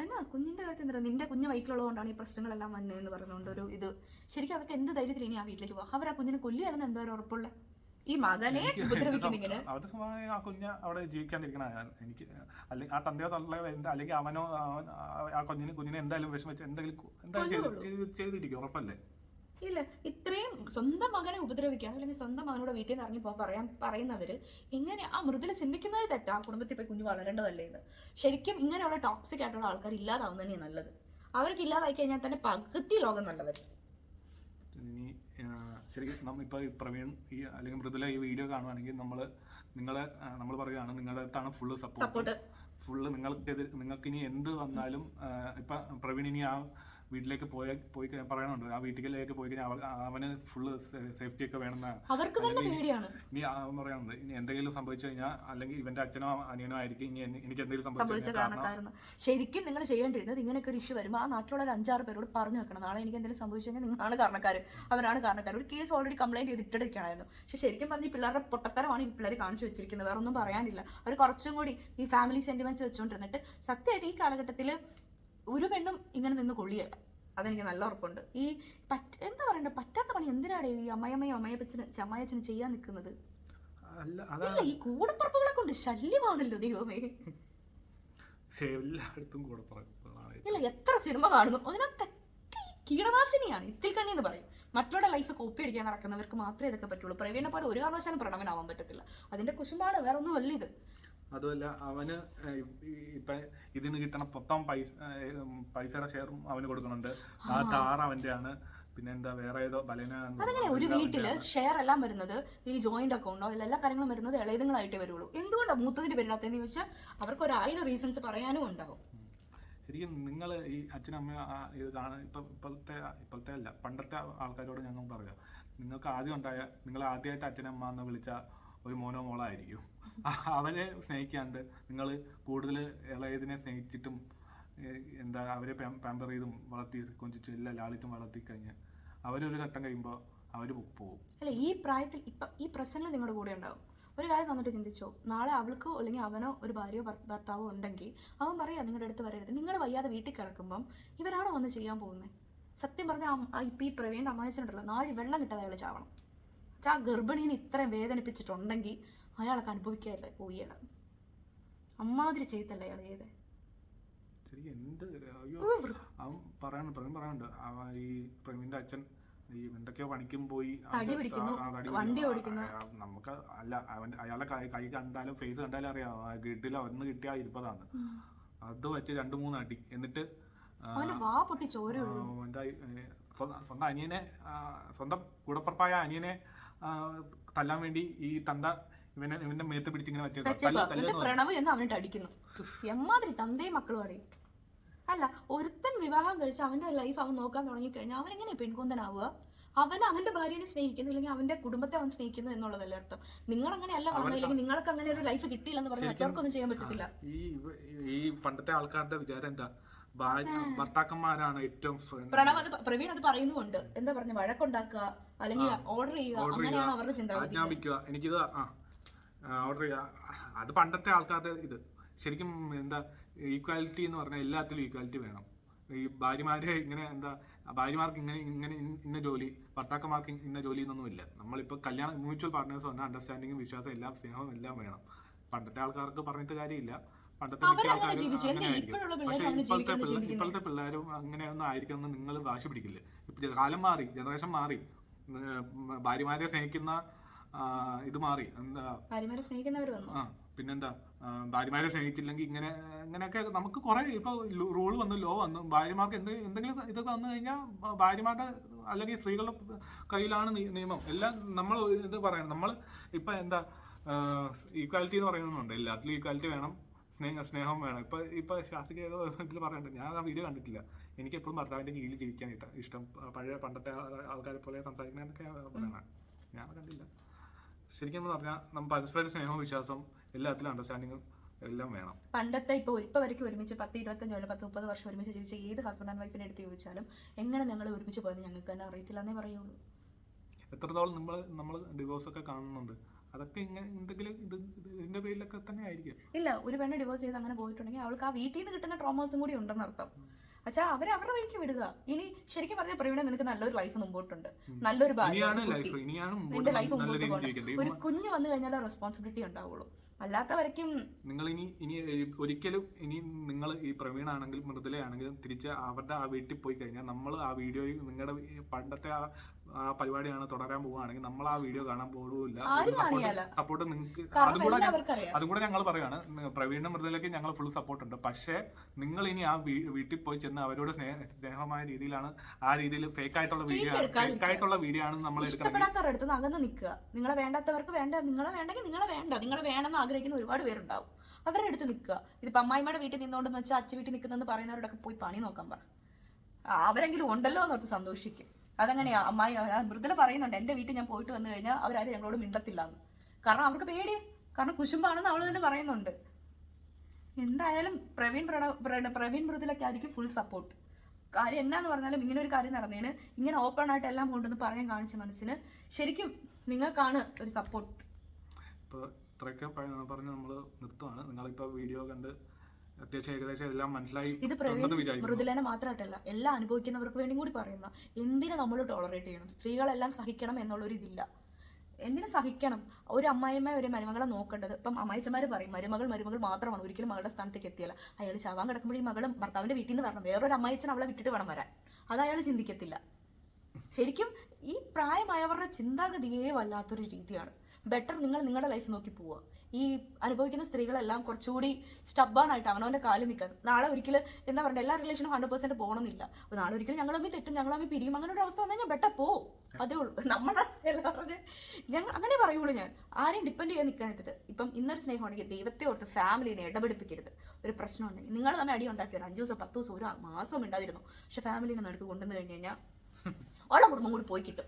S1: എന്നാ കുഞ്ഞിന്റെ കാര്യത്തിൽ എന്താ നിന്റെ കുഞ്ഞ് വയറ്റിലുള്ളതുകൊണ്ടാണ് ഈ പ്രശ്നങ്ങളെല്ലാം വന്നതെന്ന് പറയുന്നുണ്ട്. ഒരു ഇത് ശരിക്കും അവർക്ക് എന്ത് ധൈര്യത്തിൽ ഇനി ആ വീട്ടിലേക്ക് പോകാം? അവർ ആ കുഞ്ഞിനെ കൊല്ലുകയാണെന്ന് എന്താ ഉറപ്പുള്ള ഈ മകനെ ഉപദ്രവിക്കുന്നിങ്ങനെ
S2: അവരുടെ സ്വഭാവം ആ കുഞ്ഞ് അവിടെ ജീവിക്കാണ്ടിരിക്കണ എനിക്ക്. അല്ലെങ്കിൽ ആ തന്തയോ തള്ള അല്ലെങ്കിൽ അവനോ ആ കുഞ്ഞിനെ എന്തായാലും വിഷമിച്ച് എന്തായാലും ചെയ്തിരിക്കും, ഉറപ്പല്ലേ?
S1: ഇല്ല, ഇത്രയും സ്വന്തം മകനെ ഉപദ്രവിക്കാൻ അല്ലെങ്കിൽ സ്വന്തം മകനോട് വീട്ടിൽ നിന്ന് ഇറങ്ങി പറയുന്നവര് എങ്ങനെ ആ മൃദുല ചിന്തിക്കുന്നത് തെറ്റാ. ആ കുടുംബത്തിൽ പോയി കുഞ്ഞ് വളരേണ്ടതല്ലേ ഇത്. ശരിക്കും ഇങ്ങനെയുള്ള ടോക്സിക് ആയിട്ടുള്ള ആൾക്കാർ ഇല്ലാതാവും തന്നെയാണ് നല്ലത്. അവർക്ക് ഇല്ലാതായി കഴിഞ്ഞാൽ തന്നെ പകുതി ലോകം നല്ലതായിരിക്കും.
S2: ശരിക്കും ഇപ്പോൾ ഈ പ്രവീൺ അല്ലെങ്കിൽ മൃദുല ഈ വീഡിയോ കാണുവാണെങ്കിൽ നമ്മൾ പറയുകയാണ് നിങ്ങളുടെ അടുത്താണ് ഫുള്ള് സപ്പോർട്ട്. ഫുള്ള് നിങ്ങൾക്ക് ഇനി എന്ത് വന്നാലും ഇപ്പം പ്രവീൺ ഇനി ആ വീട്ടിലേക്ക് പോയി പറയണുണ്ട്, ആ വീട്ടിലേക്ക് പോയി കഴിഞ്ഞാൽ അവന് ഫുള്ള് സേഫ്റ്റി ഒക്കെ വേണമെന്നാണ്. ഇനി അവൻ പറയാനുണ്ട് ഇനി എന്തെങ്കിലും സംഭവിച്ചു കഴിഞ്ഞാൽ അല്ലെങ്കിൽ ഇവന്റെ അച്ഛനോ അനിയനോ ആയിരിക്കും ഇനി എനിക്ക് എന്തെങ്കിലും സംഭവിച്ച കാരണം.
S1: ശരിക്കും നിങ്ങൾ ചെയ്യേണ്ടിരുന്നത് ഇങ്ങനെയൊക്കെ ഒരു ഇഷ്യൂ വരുമ്പോൾ ആ നാട്ടിലുള്ള ഒരു 5-6 പേരോട് പറഞ്ഞു വെക്കണം, നാളെ എനിക്ക് എന്തെങ്കിലും സംഭവിച്ചു കഴിഞ്ഞാൽ നിങ്ങളാണ് കാരണക്കാർ, അവരാണ് കാരണക്കാർ. ഒരു കേസ് ഓൾറെഡി കംപ്ലൈന്റ് ചെയ്തിട്ടിരിക്കണമായിരുന്നു. പക്ഷെ ശരിക്കും പറഞ്ഞ് പിള്ളേരുടെ പൊട്ടത്തരമാണ് ഈ പിള്ളേർ കാണിച്ചു വെച്ചിരിക്കുന്നത്, വേറെ ഒന്നും പറയാനില്ല. അവർ കുറച്ചും കൂടി ഈ ഫാമിലി സെന്റിമെന്റ്സ് വെച്ചുകൊണ്ടിരുന്നിട്ട് സത്യമായിട്ട് ഈ കാലഘട്ടത്തിൽ ഒരു പെണ്ണും ഇങ്ങനെ നിന്ന് കൊള്ളിയല്ല, അതെനിക്ക് നല്ല ഉറപ്പുണ്ട്. ഈ എന്താ പറയണ്ട പറ്റാത്ത പണി എന്തിനാണ് ഈ അമ്മയമ്മയും അമ്മയച്ഛനും ചെയ്യാൻ നിൽക്കുന്നത്? ഇല്ല, ഈ കൂടപ്പറപ്പുകളെ കൊണ്ട് ശല്യമാണല്ലോ ദൈവമേ.
S2: എല്ലായിടത്തും
S1: ഇല്ല, എത്ര സിനിമ കാണുന്നു അതിനകത്ത് കീടനാശിനിയാണ്, ഇത്തിൽക്കണ്ണി എന്ന് പറയും. മറ്റുള്ള ലൈഫ് കോപ്പി അടിക്കാൻ നടക്കുന്നവർക്ക് മാത്രമേ ഇതൊക്കെ പറ്റുള്ളൂ. പ്രവീണിനെ പോലെ ഒരു കാരണവശാലും പ്രണവനാവാൻ പറ്റത്തില്ല. അതിന്റെ കുശുമ്പാണ്, വേറെ ഒന്നും അല്ല ഇത്.
S2: അതുമല്ല അവന് ഇപ്പൊ ഇതിന് കിട്ടണ മൊത്തം പൈസയുടെ ഷെയറും അവന് കൊടുക്കുന്നുണ്ട്. ആ കാർ അവന്റെ ആണ്. പിന്നെ എന്താ വേറെ ഏതോ
S1: അതങ്ങനെ ഒരു വീട്ടില് ഷെയർ എല്ലാം വരുന്നത് ഈ ജോയിന്റ് അക്കൗണ്ടോ എല്ലാ കാര്യങ്ങളും വരുന്നത് ഇളയതുങ്ങളായിട്ടേ വരുള്ളൂ. എന്തുകൊണ്ടാണ് മൂത്തതിന്റെ പേരിനകത്തെന്ന് ചോദിച്ചാൽ അവർക്ക് 1000 റീസൺസ് പറയാനും ഉണ്ടാവും.
S2: ശരിക്കും നിങ്ങൾ ഈ അച്ഛനമ്മ ഇത് കാണാൻ ഇപ്പോഴത്തെ അല്ല പണ്ടത്തെ ആൾക്കാരോട് ഞങ്ങൾ പറയാം, നിങ്ങൾക്ക് ആദ്യം ഉണ്ടായ നിങ്ങൾ ആദ്യമായിട്ട് അച്ഛനമ്മ എന്ന് വിളിച്ച ഒരു മോനോ മോളായിരിക്കും. അവരെ സ്നേഹിക്കാണ്ട് നിങ്ങൾ കൂടുതൽ ഇളയതിനെ സ്നേഹിച്ചിട്ടും എന്താ അവരെ പാമ്പർ ചെയ്തും വളർത്തി കൊഞ്ചിച്ചും എല്ലാം ലാളിച്ചും വളർത്തി കഴിഞ്ഞ് അവരൊരു ഘട്ടം കഴിയുമ്പോൾ അവർ പോകും.
S1: അല്ല, ഈ പ്രായത്തിൽ ഇപ്പം ഈ പ്രശ്നങ്ങൾ നിങ്ങളുടെ കൂടെ ഉണ്ടാവും. ഒരു കാര്യം നന്നിട്ട് ചിന്തിച്ചോ, നാളെ അവൾക്കോ അല്ലെങ്കിൽ അവനോ ഒരു ഭാര്യയോ ഭർത്താവോ ഉണ്ടെങ്കിൽ അവൻ പറയാ നിങ്ങളുടെ അടുത്ത് വരരുത്. നിങ്ങൾ വയ്യാതെ വീട്ടിൽ കിടക്കുമ്പം ഇവരാണോ വന്ന് ചെയ്യാൻ പോകുന്നത്? സത്യം പറഞ്ഞാൽ ഇപ്പം ഈ പ്രവീണിൻ്റെ അമ്മായിച്ചനുണ്ടല്ലോ, നാഴി വെള്ളം കിട്ടാതെ അയാൾ ചാവണം. ആ ഗർഭിണീനെ ഇത്രയും വേദനിപ്പിച്ചിട്ടുണ്ടെങ്കിൽ അയാളൊക്കെ അനുഭവിക്കാല്ലേ പോയല്ല. അമ്മാതിരി ചെയ്തല്ലേ അയാൾ ചെയ്തേ.
S2: ശരി എന്ത് അയ്യോ അവൻ പറയാനുണ്ട് ഈ പ്രവീണിന്റെ അച്ഛൻ ഈ എന്തൊക്കെയോ പണിക്കും പോയി
S1: വണ്ടി ഓടിക്കുന്നു.
S2: നമുക്ക് അല്ല അയാളെ കൈ കണ്ടാലും ഫേസ് കണ്ടാലും അറിയാം കിട്ടില്ല, ഒന്ന് കിട്ടിയ 20 അത് വെച്ച് 2-3 അടി. എന്നിട്ട് സ്വന്തം അനിയനെ സ്വന്തം കൂടപ്പുറപ്പായ അനിയനെ തല്ലാൻ വേണ്ടി ഈ തന്ത ഇവന്റെ മേത്ത് പിടിച്ചിങ്ങനെ
S1: പ്രണവ് എന്ന് അവനിട്ട് അടിക്കുന്നു. എമ്മാതിരി തന്തയും മക്കളും അറിയും. അല്ല, ഒരുത്തൻ വിവാഹം കഴിച്ച് അവന്റെ ലൈഫ് അവൻ നോക്കാൻ തുടങ്ങിക്കഴിഞ്ഞാൽ അവൻ എങ്ങനെയാ പെൺകൊന്തനാവുക? അവൻ അവന്റെ ഭാര്യനെ സ്നേഹിക്കുന്നു, ഇല്ലെങ്കിൽ അവന്റെ കുടുംബത്തെ അവൻ സ്നേഹിക്കുന്നു എന്നുള്ളതല്ലേ അർത്ഥം. നിങ്ങൾ അങ്ങനെയല്ല വളർന്നില്ലെങ്കിൽ നിങ്ങൾക്ക് അങ്ങനെ ഒരു ലൈഫ് കിട്ടിയില്ലെന്ന് പറഞ്ഞാൽ മറ്റവർക്കൊന്നും ചെയ്യാൻ പറ്റത്തില്ല.
S2: ഈ പണ്ടത്തെ ആൾക്കാരുടെ വിചാരം എന്താ, ഭർത്താക്കന്മാരാണ് ഏറ്റവും.
S1: പ്രവീൺ അത് പറയുന്നുണ്ട്, എന്താ പറഞ്ഞ വഴക്കുണ്ടാക്കുക അല്ലെങ്കിൽ ഓർഡർ ചെയ്യുക, അങ്ങനെയാണ് അവരുടെ ചിന്താഗതി.
S2: എനിക്കിത് ഓർഡർ ചെയ്യുക, അത് പണ്ടത്തെ ആൾക്കാരുടെ ഇത്. ശരിക്കും എന്താ ഈക്വാലിറ്റി എന്ന് പറഞ്ഞാൽ എല്ലാത്തിലും ഈക്വാലിറ്റി വേണം. ഈ ഭാര്യമാരെ ഇങ്ങനെ എന്താ ഭാര്യമാർക്ക് ഇങ്ങനെ ഇന്ന ജോലി, ഭർത്താക്കന്മാർക്ക് ഇന്ന ജോലി എന്നൊന്നുമില്ല. നമ്മളിപ്പോൾ മ്യൂച്വൽ പാർട്ട്നേഴ്സ് പറഞ്ഞാൽ അണ്ടർസ്റ്റാൻഡിങ്ങും വിശ്വാസം എല്ലാം സ്നേഹവും എല്ലാം വേണം. പണ്ടത്തെ ആൾക്കാർക്ക് പറഞ്ഞിട്ട് കാര്യമില്ല, പണ്ടത്തെ മിക്ക ആൾക്കാരും പക്ഷെ ഇപ്പോഴത്തെ പിള്ളേരും അങ്ങനെയൊന്നും ആയിരിക്കുമെന്ന് നിങ്ങൾ വാശി പിടിക്കില്ലേ. ഇപ്പൊ കാലം മാറി, ജനറേഷൻ മാറി, ഭാര്യമാരെ സ്നേഹിക്കുന്ന ഇത് മാറി. എന്താ പിന്നെന്താ ഭാര്യമാരെ സ്നേഹിച്ചില്ലെങ്കിൽ ഇങ്ങനെയൊക്കെ നമുക്ക് കുറെ ഇപ്പൊ റൂൾ വന്നു, ലോ വന്നു. ഭാര്യമാർക്ക് എന്തെങ്കിലും ഇതൊക്കെ വന്നു കഴിഞ്ഞാൽ ഭാര്യമാരുടെ അല്ലെങ്കിൽ സ്ത്രീകളുടെ കയ്യിലാണ് നിയമം എല്ലാം. നമ്മൾ ഇത് പറയണം, നമ്മൾ ഇപ്പൊ എന്താ ഈക്വാലിറ്റി എന്ന് പറയുന്നുണ്ട്, എല്ലാത്തിലും ഈക്വാലിറ്റി വേണം, സ്നേഹം വേണം. ഇപ്പൊ ശാസ്ത്രീയ ഏതോ ഇതിൽ പറയുന്നുണ്ട്, ഞാൻ ആ വീഡിയോ കണ്ടിട്ടില്ല. എനിക്ക് എപ്പോഴും ഭർത്താവിന്റെ കീഴിൽ ജീവിക്കാൻ ഇഷ്ടം, പണ്ടത്തെ ആൾക്കാരെ പോലെ സംസാരിക്കുന്നതൊക്കെ പറയണം, ഞാൻ കണ്ടില്ല. ശരിക്കും പറഞ്ഞാൽ നമ്മൾ പരസ്പര സ്നേഹവും വിശ്വാസം എല്ലാത്തിലും അണ്ടർസ്റ്റാൻഡിങ്ങും എല്ലാം വേണം.
S1: പണ്ടത്തെ ഇപ്പൊ വரைക്കും ഒരുമിച്ച് 10-25 10-30 വർഷം ഒരുമിച്ച് ജീവിച്ച ഏത് ഹസ്ബൻഡ് ആൻഡ് വൈഫിനെ എടുത്ത് ചോദിച്ചാലും എങ്ങനെ ഞങ്ങൾ ഒരുമിച്ച് പോയെന്ന് ഞങ്ങൾക്ക് തന്നെ അറിയത്തില്ല എന്നേ പറയുള്ളൂ.
S2: എത്രത്തോളം നമ്മൾ ഡിവോഴ്സ് ഒക്കെ കാണുന്നുണ്ട്, അതൊക്കെ ഇങ്ങനെ എന്തെങ്കിലും ഇതിന്റെ പേരിലൊക്കെ തന്നെ ആയിരിക്കും.
S1: ഇല്ല, ഒരു പെണ്ണ് ഡിവോഴ്സ് ചെയ്ത് അങ്ങനെ പോയിട്ടുണ്ടെങ്കിൽ അവൾക്ക് ആ വീട്ടിൽ നിന്ന് കിട്ടുന്ന ട്രോമാസും കൂടി ഉണ്ടെന്ന് അർത്ഥം. പക്ഷെ അവരുടെ വഴിക്ക് വിടുക. ഇനി ശരിക്കും പറഞ്ഞ പ്രവീണ, നിനക്ക് നല്ലൊരു ലൈഫ് മുമ്പോട്ടുണ്ട്, നല്ലൊരു ഭാര്യ, നിന്റെ ലൈഫ് മുമ്പോട്ട് പോകണം. ഒരു കുഞ്ഞ് വന്നു കഴിഞ്ഞാൽ റെസ്പോൺസിബിലിറ്റി ഉണ്ടാവുള്ളൂ. അല്ലാത്ത വരയ്ക്കും നിങ്ങൾ
S2: ഇനി ഒരിക്കലും നിങ്ങൾ ഈ പ്രവീണ ആണെങ്കിലും മൃദുലയാണെങ്കിലും തിരിച്ച് അവരുടെ ആ വീട്ടിൽ പോയി കഴിഞ്ഞാൽ നമ്മൾ ആ വീഡിയോയിൽ നിങ്ങളുടെ പണ്ടത്തെ ആ പരിപാടിയാണ് തുടരാൻ പോവുകയാണെങ്കിൽ നമ്മൾ ആ വീഡിയോ കാണാൻ പോകില്ല. സപ്പോർട്ട് നിങ്ങൾക്ക് അതും കൂടെ ഞങ്ങൾ പറയുകയാണ്, പ്രവീണ മൃദുലയ്ക്ക് ഞങ്ങൾ ഫുൾ സപ്പോർട്ട് ഉണ്ട്. പക്ഷേ നിങ്ങൾ ഇനി ആ വീട്ടിൽ പോയി ചെന്ന് അവരോട് സ്നേഹമായ രീതിയിലാണ്, ആ രീതിയിൽ ഫേക്ക് ആയിട്ടുള്ള വീഡിയോ ആണ് നമ്മൾ
S1: ഇഷ്ടപ്പെടാത്തവരുടെ അടുത്ത് അകന്ന് നിൽക്കുക. നിങ്ങളെ വേണ്ടാത്തവർക്ക് വേണ്ട, നിങ്ങളെ വേണ്ടെങ്കിൽ നിങ്ങളെ വേണമെന്ന് ആഗ്രഹിക്കുന്ന ഒരുപാട് പേരുണ്ടാവും. അവരുടെ അടുത്ത് നിൽക്കുക. ഇതിപ്പോൾ അമ്മായിമ്മയുടെ വീട്ടിൽ നിന്നുകൊണ്ടെന്ന് വെച്ചാൽ അച്ഛൻ വീട്ടിൽ നിൽക്കുന്നതെന്ന് പറയുന്നവരോടൊക്കെ പോയി പണി നോക്കാൻ പറ. അവരെങ്കിലും ഉണ്ടല്ലോ എന്നോർത്ത് സന്തോഷിക്കും. അതങ്ങനെയാ അമ്മായി മൃദുല പറയുന്നുണ്ട്, എൻ്റെ വീട്ടിൽ ഞാൻ പോയിട്ട് വന്നു കഴിഞ്ഞാൽ അവരാരും ഞങ്ങളോട് മിണ്ടത്തില്ല എന്ന്. കാരണം അവർക്ക് പേടിയാ, കാരണം കുശുമ്പാണെന്ന് അവൾ തന്നെ പറയുന്നുണ്ട്. എന്തായാലും പ്രവീൺ മൃദുലയ്ക്കായിരിക്കും ഫുൾ സപ്പോർട്ട്. കാര്യം എന്നാന്ന് പറഞ്ഞാലും ഇങ്ങനെ ഒരു കാര്യം നടന്നതിന് ഇങ്ങനെ ഓപ്പൺ ആയിട്ട് എല്ലാം കൊണ്ടുവന്ന് പറയാൻ കാണിച്ച മനസ്സിന് ശരിക്കും നിങ്ങൾക്കാണ് ഒരു സപ്പോർട്ട്.
S2: ഇപ്പോൾ ഇത്രയൊക്കെ പറഞ്ഞ് നമ്മൾ നിർത്തുവാണ്. നിങ്ങളിപ്പോൾ വീഡിയോ കണ്ട് അത്യാവശ്യം ഏകദേശം എല്ലാം മനസ്സിലായി.
S1: ഇത് മൃദുലേനെ മാത്രമായിട്ടല്ല, എല്ലാം അനുഭവിക്കുന്നവർക്ക് വേണ്ടി കൂടി പറയുന്ന, എന്തിനു നമ്മൾ ടോളറേറ്റ് ചെയ്യണം, സ്ത്രീകളെല്ലാം സഹിക്കണം എന്നുള്ളൊരു ഇതില്ല. എന്തിനു സഹിക്കണം? ഒരു അമ്മായിമ്മ ഒരു മരുമകളെ നോക്കേണ്ടത്. ഇപ്പം അമ്മായിച്ചമാർ പറയും മരുമകൾ മാത്രമാണ്, ഒരിക്കലും മകളുടെ സ്ഥാനത്തേക്ക് എത്തിയല്ല. അയാൾ ചാവാൻ കിടക്കുമ്പോൾ ഈ മകളും ഭർത്താവിന്റെ വീട്ടിൽ നിന്ന് വരണം, വേറൊരു അമ്മായിച്ചൻ അവളെ വിട്ടിട്ട് വേണം വരാൻ. അത് അയാൾ ചിന്തിക്കത്തില്ല. ശരിക്കും ഈ പ്രായമായവരുടെ ചിന്താഗതിയേ വല്ലാത്തൊരു രീതിയാണ്. ബെറ്റർ നിങ്ങൾ നിങ്ങളുടെ ലൈഫ് നോക്കി പോവുക. ഈ അനുഭവിക്കുന്ന സ്ത്രീകളെല്ലാം കുറച്ചുകൂടി സ്റ്റബാണായിട്ട് അവനവൻ്റെ കാലിൽ നിൽക്കാൻ. നാളെ ഒരിക്കലും എന്താ പറയുക, എല്ലാ റിലേഷനും 100% പോകണമെന്നില്ല. അപ്പോൾ നാളെ ഒരിക്കലും ഞങ്ങൾ തമ്മിൽ തെറ്റും, ഞങ്ങൾ തമ്മിൽ പിരിയും, അങ്ങനെ ഒരു അവസ്ഥ വന്നു കഴിഞ്ഞാൽ ബെറ്റർ പോ. അതേ ഉള്ളൂ. നമ്മുടെ എല്ലാവരും ഞങ്ങൾ അങ്ങനെ പറയുള്ളൂ. ഞാൻ ആരെയും ഡിപ്പെൻഡ് ചെയ്യാൻ നിൽക്കാനായിട്ട്. ഇപ്പം ഇന്നൊരു സ്നേഹമാണെങ്കിൽ ദൈവത്തെ ഓർത്ത് ഫാമിലിനെ ഇടപെടിപ്പിക്കരുത്. ഒരു പ്രശ്നം ഉണ്ടെങ്കിൽ നിങ്ങൾ തമ്മിൽ അടി ഉണ്ടാക്കി ഒരു 5 ദിവസം 10 ദിവസം ഒരു മാസം ഉണ്ടായിരുന്നു, പക്ഷെ ഫാമിലിനെ നടുക്ക് കൊണ്ടുവന്ന് കഴിഞ്ഞ് കഴിഞ്ഞാൽ ഉള്ള കുടുംബം കൂടി പോയി കിട്ടും.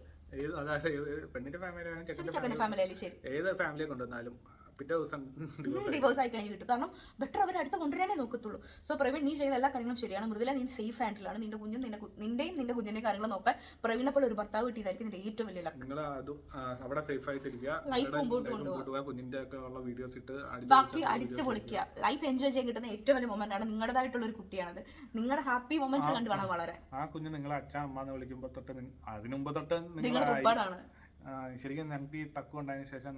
S2: പെണ്ണിന്റെ
S1: ഫാമിലി ആയാലും ശരി,
S2: ഏത് ഫാമിലിയെ കൊണ്ടുവന്നാലും പിറ്റേ ദിവസം
S1: ഡിവോഴ്സ് ആയി കഴിഞ്ഞ് കിട്ടും. കാരണം ബെറ്റർ അവർ അടുത്ത് കൊണ്ടുവരാനേ നോക്കത്തുള്ളൂ. സോ പ്രവീൺ, നീ ചെയ്ത എല്ലാ കാര്യങ്ങളും ശരിയാണ്. മൃദുല, നീ സേഫ് ഹാൻഡിലാണ്. നിന്റെ കുഞ്ഞും നിന്റെയും നിന്റെ കുഞ്ഞിന്റെ കാര്യങ്ങൾ നോക്കാൻ പ്രവീണിനെ പോലെ ഒരു ഭർത്താവ് കിട്ടിയതായിരിക്കും നിന്റെ ഏറ്റവും വലിയ ലക്ക്.
S2: നിങ്ങൾ അവിടെ സേഫ് ആയിട്ടിരിക്കുക,
S1: ലൈഫ് മുമ്പോട്ട് കൊണ്ടുപോകുക,
S2: കുഞ്ഞിന്റെ ഒക്കെ ഉള്ള വീഡിയോസ് ഇട്ട്
S1: ബാക്കി അടിച്ചു പൊളിക്കുക. ലൈഫ് എൻജോയ് ചെയ്യാൻ കിട്ടുന്ന ഏറ്റവും വലിയ മൊമെന്റ് ആണ്. നിങ്ങളുടേതായിട്ടുള്ള ഒരു കുട്ടിയാണത്. നിങ്ങളുടെ ഹാപ്പി മൊമെന്റ്സ് കണ്ടു വേണം വളരാൻ.
S2: ആ കുഞ്ഞ് നിങ്ങളെ അച്ഛ അമ്മ എന്ന് വിളിക്കുമ്പോ തൊട്ട് അതിനു മുമ്പ് തൊട്ട്
S1: നിങ്ങൾ പ്രിപ്പയർഡാണ്.
S2: ശരിക്കും ഞങ്ങൾക്ക് ഈ തക്കം ഉണ്ടായതിനു ശേഷം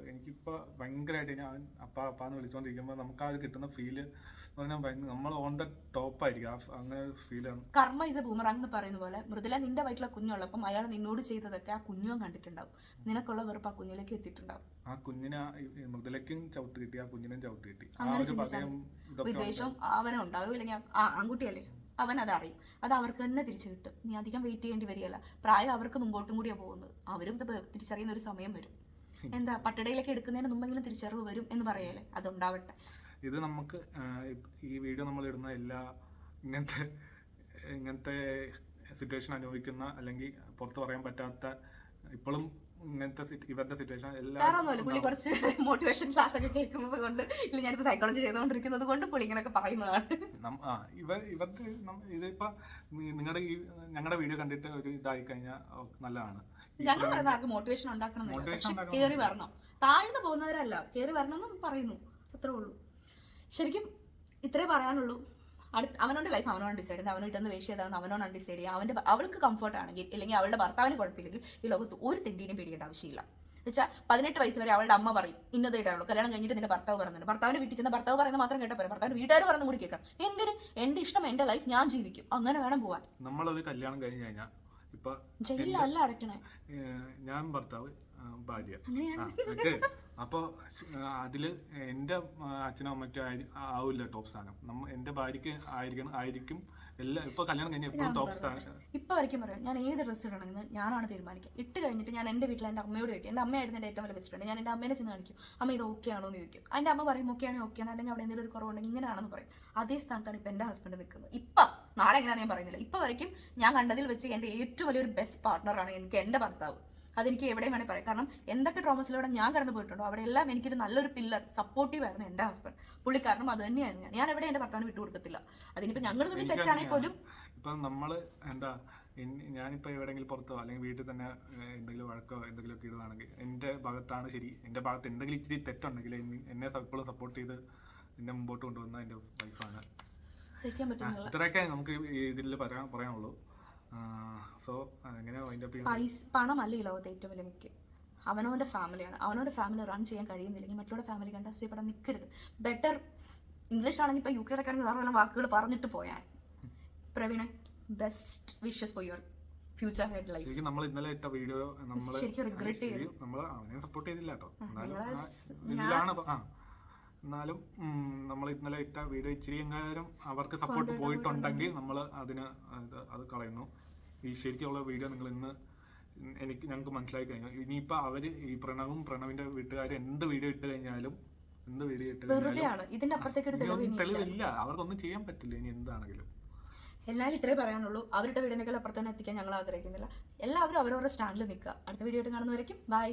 S2: എനിക്കിപ്പോൾ ഭയങ്കരമായിട്ട് ഞാൻ അപ്പാന്ന് വിളിച്ചുകൊണ്ടിരിക്കുമ്പോൾ നമുക്ക് ആ ഒരു കിട്ടുന്ന ഫീല് നമ്മൾ ഓൺ ദ ടോപ്പ് ആയിരിക്കും. അങ്ങനെ ഫീലാണ്.
S1: കർമ്മ ഇസ് എ ബൂമറാങ് എന്ന് പറയുന്ന പോലെ മൃദുല നിന്റെ വയറ്റിലെ കുഞ്ഞുള്ളപ്പം അയാൾ നിന്നോട് ചെയ്തതൊക്കെ ആ കുഞ്ഞും കണ്ടിട്ടുണ്ടാവും. നിനക്കുള്ള വെറുപ്പ് ആ കുഞ്ഞിലേക്ക് എത്തിയിട്ടുണ്ടാവും.
S2: ആ കുഞ്ഞിനെ മൃദുലയ്ക്കും ചവിട്ട് കിട്ടി, ആ കുഞ്ഞിനും ചവിട്ട് കിട്ടി.
S1: അങ്ങനെ വിദ്വേഷം അവനും ഉണ്ടാവും. ഇല്ലെങ്കിൽ ആൺകുട്ടിയല്ലേ, അവൻ അതറിയും. അത് അവർക്ക് തന്നെ തിരിച്ചു കിട്ടും. നീ അധികം വെയിറ്റ് ചെയ്യേണ്ടി വരികയല്ല. പ്രായം അവർക്ക് മുമ്പോട്ടും കൂടിയാണ് പോകുന്നത്. അവരും തിരിച്ചറിയുന്ന ഒരു സമയം വരും. എന്താ പട്ടിടയിലേക്ക് എടുക്കുന്നതിന് മുമ്പെങ്കിലും തിരിച്ചറിവ് വരും എന്ന് പറയല്ലേ, അതുണ്ടാവട്ടെ.
S2: ഇത് നമുക്ക് ഈ വീഡിയോ നമ്മൾ ഇടുന്ന എല്ലാ ഇങ്ങനത്തെ സിറ്റുവേഷൻ അനുഭവിക്കുന്ന അല്ലെങ്കിൽ പുറത്ത് പറയാൻ പറ്റാത്ത ഇപ്പോഴും ഇങ്ങനത്തെ ഇവരുടെ സിറ്റുവേഷൻ
S1: വേറൊന്നുമല്ല. പുള്ളി കുറച്ച് മോട്ടിവേഷൻ ക്ലാസ് ഒക്കെ കേൾക്കുന്നത് കൊണ്ട്, ഇല്ല ഞാനിപ്പോ സൈക്കോളജി ചെയ്തുകൊണ്ടിരിക്കുന്നത് കൊണ്ട് പുള്ളി ഇങ്ങനെയൊക്കെ പറയുന്നതാണ്.
S2: ഇവർക്ക് ഇതിപ്പോ ഞങ്ങളുടെ വീഡിയോ കണ്ടിട്ട് ഒരു ഇതായി കഴിഞ്ഞാൽ നല്ലതാണ്.
S1: ഞങ്ങൾ പറയുന്ന ആർക്ക് മോട്ടിവേഷൻ ഉണ്ടാക്കണം, കേറി വരണം. താഴ്ന്നു പോകുന്നവരല്ല, കേറി വരണം എന്ന് പറയുന്നു, അത്രേ ഉള്ളൂ. ശരിക്കും ഇത്രേ പറയാനുള്ളൂ. അവനോന്റെ ലൈഫ് അവനോട് ഡിസൈഡ് ചെയ്യണം. അവന് കിട്ടുന്ന വേഷ്യ ഏതാണെന്ന് അവനോടാണ് ഡിസൈഡ് ചെയ്യുക. അവൾക്ക് കംഫർട്ട് ആണെങ്കിൽ, അല്ലെങ്കിൽ അവളുടെ ഭർത്താവിന് കുഴപ്പമില്ലെങ്കിൽ ഈ ലോകത്ത് ഒരു തെണ്ടിനെയും പേടിക്കേണ്ട ആവശ്യമില്ല. വെച്ചാൽ 18 വയസ്സ് വരെ അവളുടെ അമ്മ പറയും ഇന്നത് ഇടാവുള്ളൂ. കല്യാണം കഴിഞ്ഞിട്ട് നിന്റെ ഭർത്താവ് പറയുന്നുണ്ട്. ഭർത്താവിന് വീട്ടിൽ ചെന്ന ഭർത്താവ് പറയുന്നത് മാത്രം കേട്ടാൽ പറയാം, ഭർത്താവിന് വീട്ടുകാർ പറയുന്നത് കൂടി കേൾക്കണം. എന്തിന്? എന്റെ ഇഷ്ടം, എന്റെ ലൈഫ്, ഞാൻ ജീവിക്കും. അങ്ങനെ വേണം പോവാൻ.
S2: നമ്മളൊരു കല്യാണം കഴിഞ്ഞ് കഴിഞ്ഞാൽ ഇപ്പൊ
S1: ജയിലല്ല അടയ്ക്കണേ.
S2: ഞാൻ ഭർത്താവ്, ഭാര്യ. അപ്പൊ അതില് എന്റെ അച്ഛനും അമ്മയ്ക്കും ആവില്ല ടോപ്പ് സ്ഥാനം. എന്റെ ഭാര്യക്ക് ആയിരിക്കും എല്ലാം. ഇപ്പൊ കല്യാണം കഴിഞ്ഞ എപ്പോഴും ടോപ്പ് സ്ഥാനം.
S1: ഇപ്പൊ വരയ്ക്കും പറയാം, ഞാൻ ഏത് ഡ്രസ്സ് ഇടണമെന്ന് ഞാനാണ് തീരുമാനിക്കുക. ഇട്ട് കഴിഞ്ഞിട്ട് ഞാൻ എന്റെ വീട്ടിൽ എന്റെ അമ്മയോട് ചോദിക്കും. എന്റെ അമ്മയായിരുന്നു എന്റെ ഏറ്റവും വലിയ ബെസ്റ്റ് ഫ്രണ്ട്. ഞാൻ എന്റെ അമ്മേനെ ചെന്ന് കാണിക്കും, അമ്മ ഇത് ഓക്കെ ആണോ എന്ന് ചോദിക്കും. അതിന്റെ അമ്മ പറയും ഓക്കെയാണോ, അല്ലെങ്കിൽ അവിടെ എന്തെങ്കിലും ഒരു കുറവുണ്ടെങ്കിൽ ഇങ്ങനെയാണെന്ന് പറയും. അതേ സ്ഥാനത്താണ് ഇപ്പൊ എന്റെ ഹസ്ബൻഡ് നിൽക്കുന്നത്. ഇപ്പൊ നാളെ എങ്ങനെയാണെന്ന് ഞാൻ പറയുന്നില്ല. ഇപ്പൊ വരയ്ക്കും ഞാൻ കണ്ടതിൽ വെച്ച് എന്റെ ഏറ്റവും വലിയൊരു ബെസ്റ്റ് പാർട്ണറാണ് എനിക്ക് എന്റെ ഭർത്താവ്. അതെനിക്ക് എവിടെയും വേണേൽ പറയാം. കാരണം എന്തൊക്കെ ട്രോമസിലൂടെ ഞാൻ കടന്നു പോയിട്ടുണ്ടോ അവിടെ എല്ലാം എനിക്കൊരു നല്ലൊരു പില്ലർ, സപ്പോർട്ടീവ് ആയിരുന്നു എൻ്റെ ഹസ്ബൻഡ്. പുള്ളിക്കാരനും അത് തന്നെയായിരുന്നു. ഞാൻ എവിടെ എൻ്റെ ഭർത്താവിന് വിട്ടുകൊടുക്കത്തില്ല. അതിനിപ്പോ ഞങ്ങൾ തമ്മിൽ തെറ്റാണെങ്കിൽ പോലും
S2: ഇപ്പം നമ്മള് എന്താ, ഞാനിപ്പോൾ എവിടെയെങ്കിലും പുറത്തോ അല്ലെങ്കിൽ വീട്ടിൽ തന്നെ എന്തെങ്കിലും വഴക്കോ എന്തെങ്കിലുമൊക്കെ ഇടുവാണെങ്കിൽ എൻ്റെ ഭാഗത്താണ് ശരി. എൻ്റെ ഭാഗത്ത് എന്തെങ്കിലും ഇച്ചിരി തെറ്റുണ്ടെങ്കിൽ എന്നെ എപ്പോഴും സപ്പോർട്ട് ചെയ്ത് എന്നെ മുമ്പോട്ട് കൊണ്ടുവന്ന എൻ്റെ വൈഫാണ്. ഇത്രയൊക്കെ നമുക്ക് ഇതിൽ പറയാനുള്ളൂ. സോ അങ്ങനെ
S1: പണമല്ല ഈ ലോകത്തെ ഏറ്റവും വലിയ മുഖ്യം. അവനവൻ്റെ ഫാമിലിയാണ്. അവനവൻ്റെ ഫാമിലി റൺ ചെയ്യാൻ കഴിയുന്നില്ലെങ്കിൽ മറ്റുള്ള ഫാമിലി കണ്ട് അസൂയപ്പെടാൻ നിൽക്കരുത്. ബെറ്റർ ഇംഗ്ലീഷ് ആണെങ്കിൽ ഇപ്പോൾ UK ആണെങ്കിൽ വേറെ വല്ല വാക്കുകൾ പറഞ്ഞിട്ട് പോയാൽ. Praveen, best wishes for your future head life.
S2: ശരിക്കും നമ്മൾ ഇന്നലെ ഇട്ട വീഡിയോ
S1: ശരിക്കും റിഗ്രറ്റ് ചെയ്തു.
S2: നമ്മൾ അവനെ സപ്പോർട്ട് ചെയ്തില്ല കേട്ടോ. എന്നാലും നമ്മൾ ഇന്നലെ ഇട്ട വീഡിയോ ഇച്ചിരി എങ്ങാനും അവർക്ക് സപ്പോർട്ട് പോയിട്ടുണ്ടെങ്കിൽ നമ്മൾ അത് കളയുന്നു. ഈ ശരിക്കുള്ള വീഡിയോ നിങ്ങൾ ഞങ്ങൾക്ക് മനസ്സിലാക്കി കഴിഞ്ഞു. ഇനിയിപ്പോൾ അവർ ഈ പ്രണവിന്റെ വീട്ടുകാർ എന്ത് വീഡിയോ ഇട്ട് കഴിഞ്ഞാലും തെളിവില്ല, അവർക്കൊന്നും ചെയ്യാൻ പറ്റില്ല. ഇനി എന്താണെങ്കിലും
S1: എല്ലാവരും ഇത്രേ പറയാനുള്ളൂ. അവരുടെ വീടിനേക്കാൾ അപ്പുറത്ത് തന്നെ എത്തിക്കാൻ ഞങ്ങൾ ആഗ്രഹിക്കുന്നില്ല. എല്ലാവരും അവരവരുടെ സ്റ്റാൻഡിൽ നിൽക്കുക. അടുത്ത വീഡിയോ ആയിട്ട് കാണുന്നവരേക്കും ബൈ.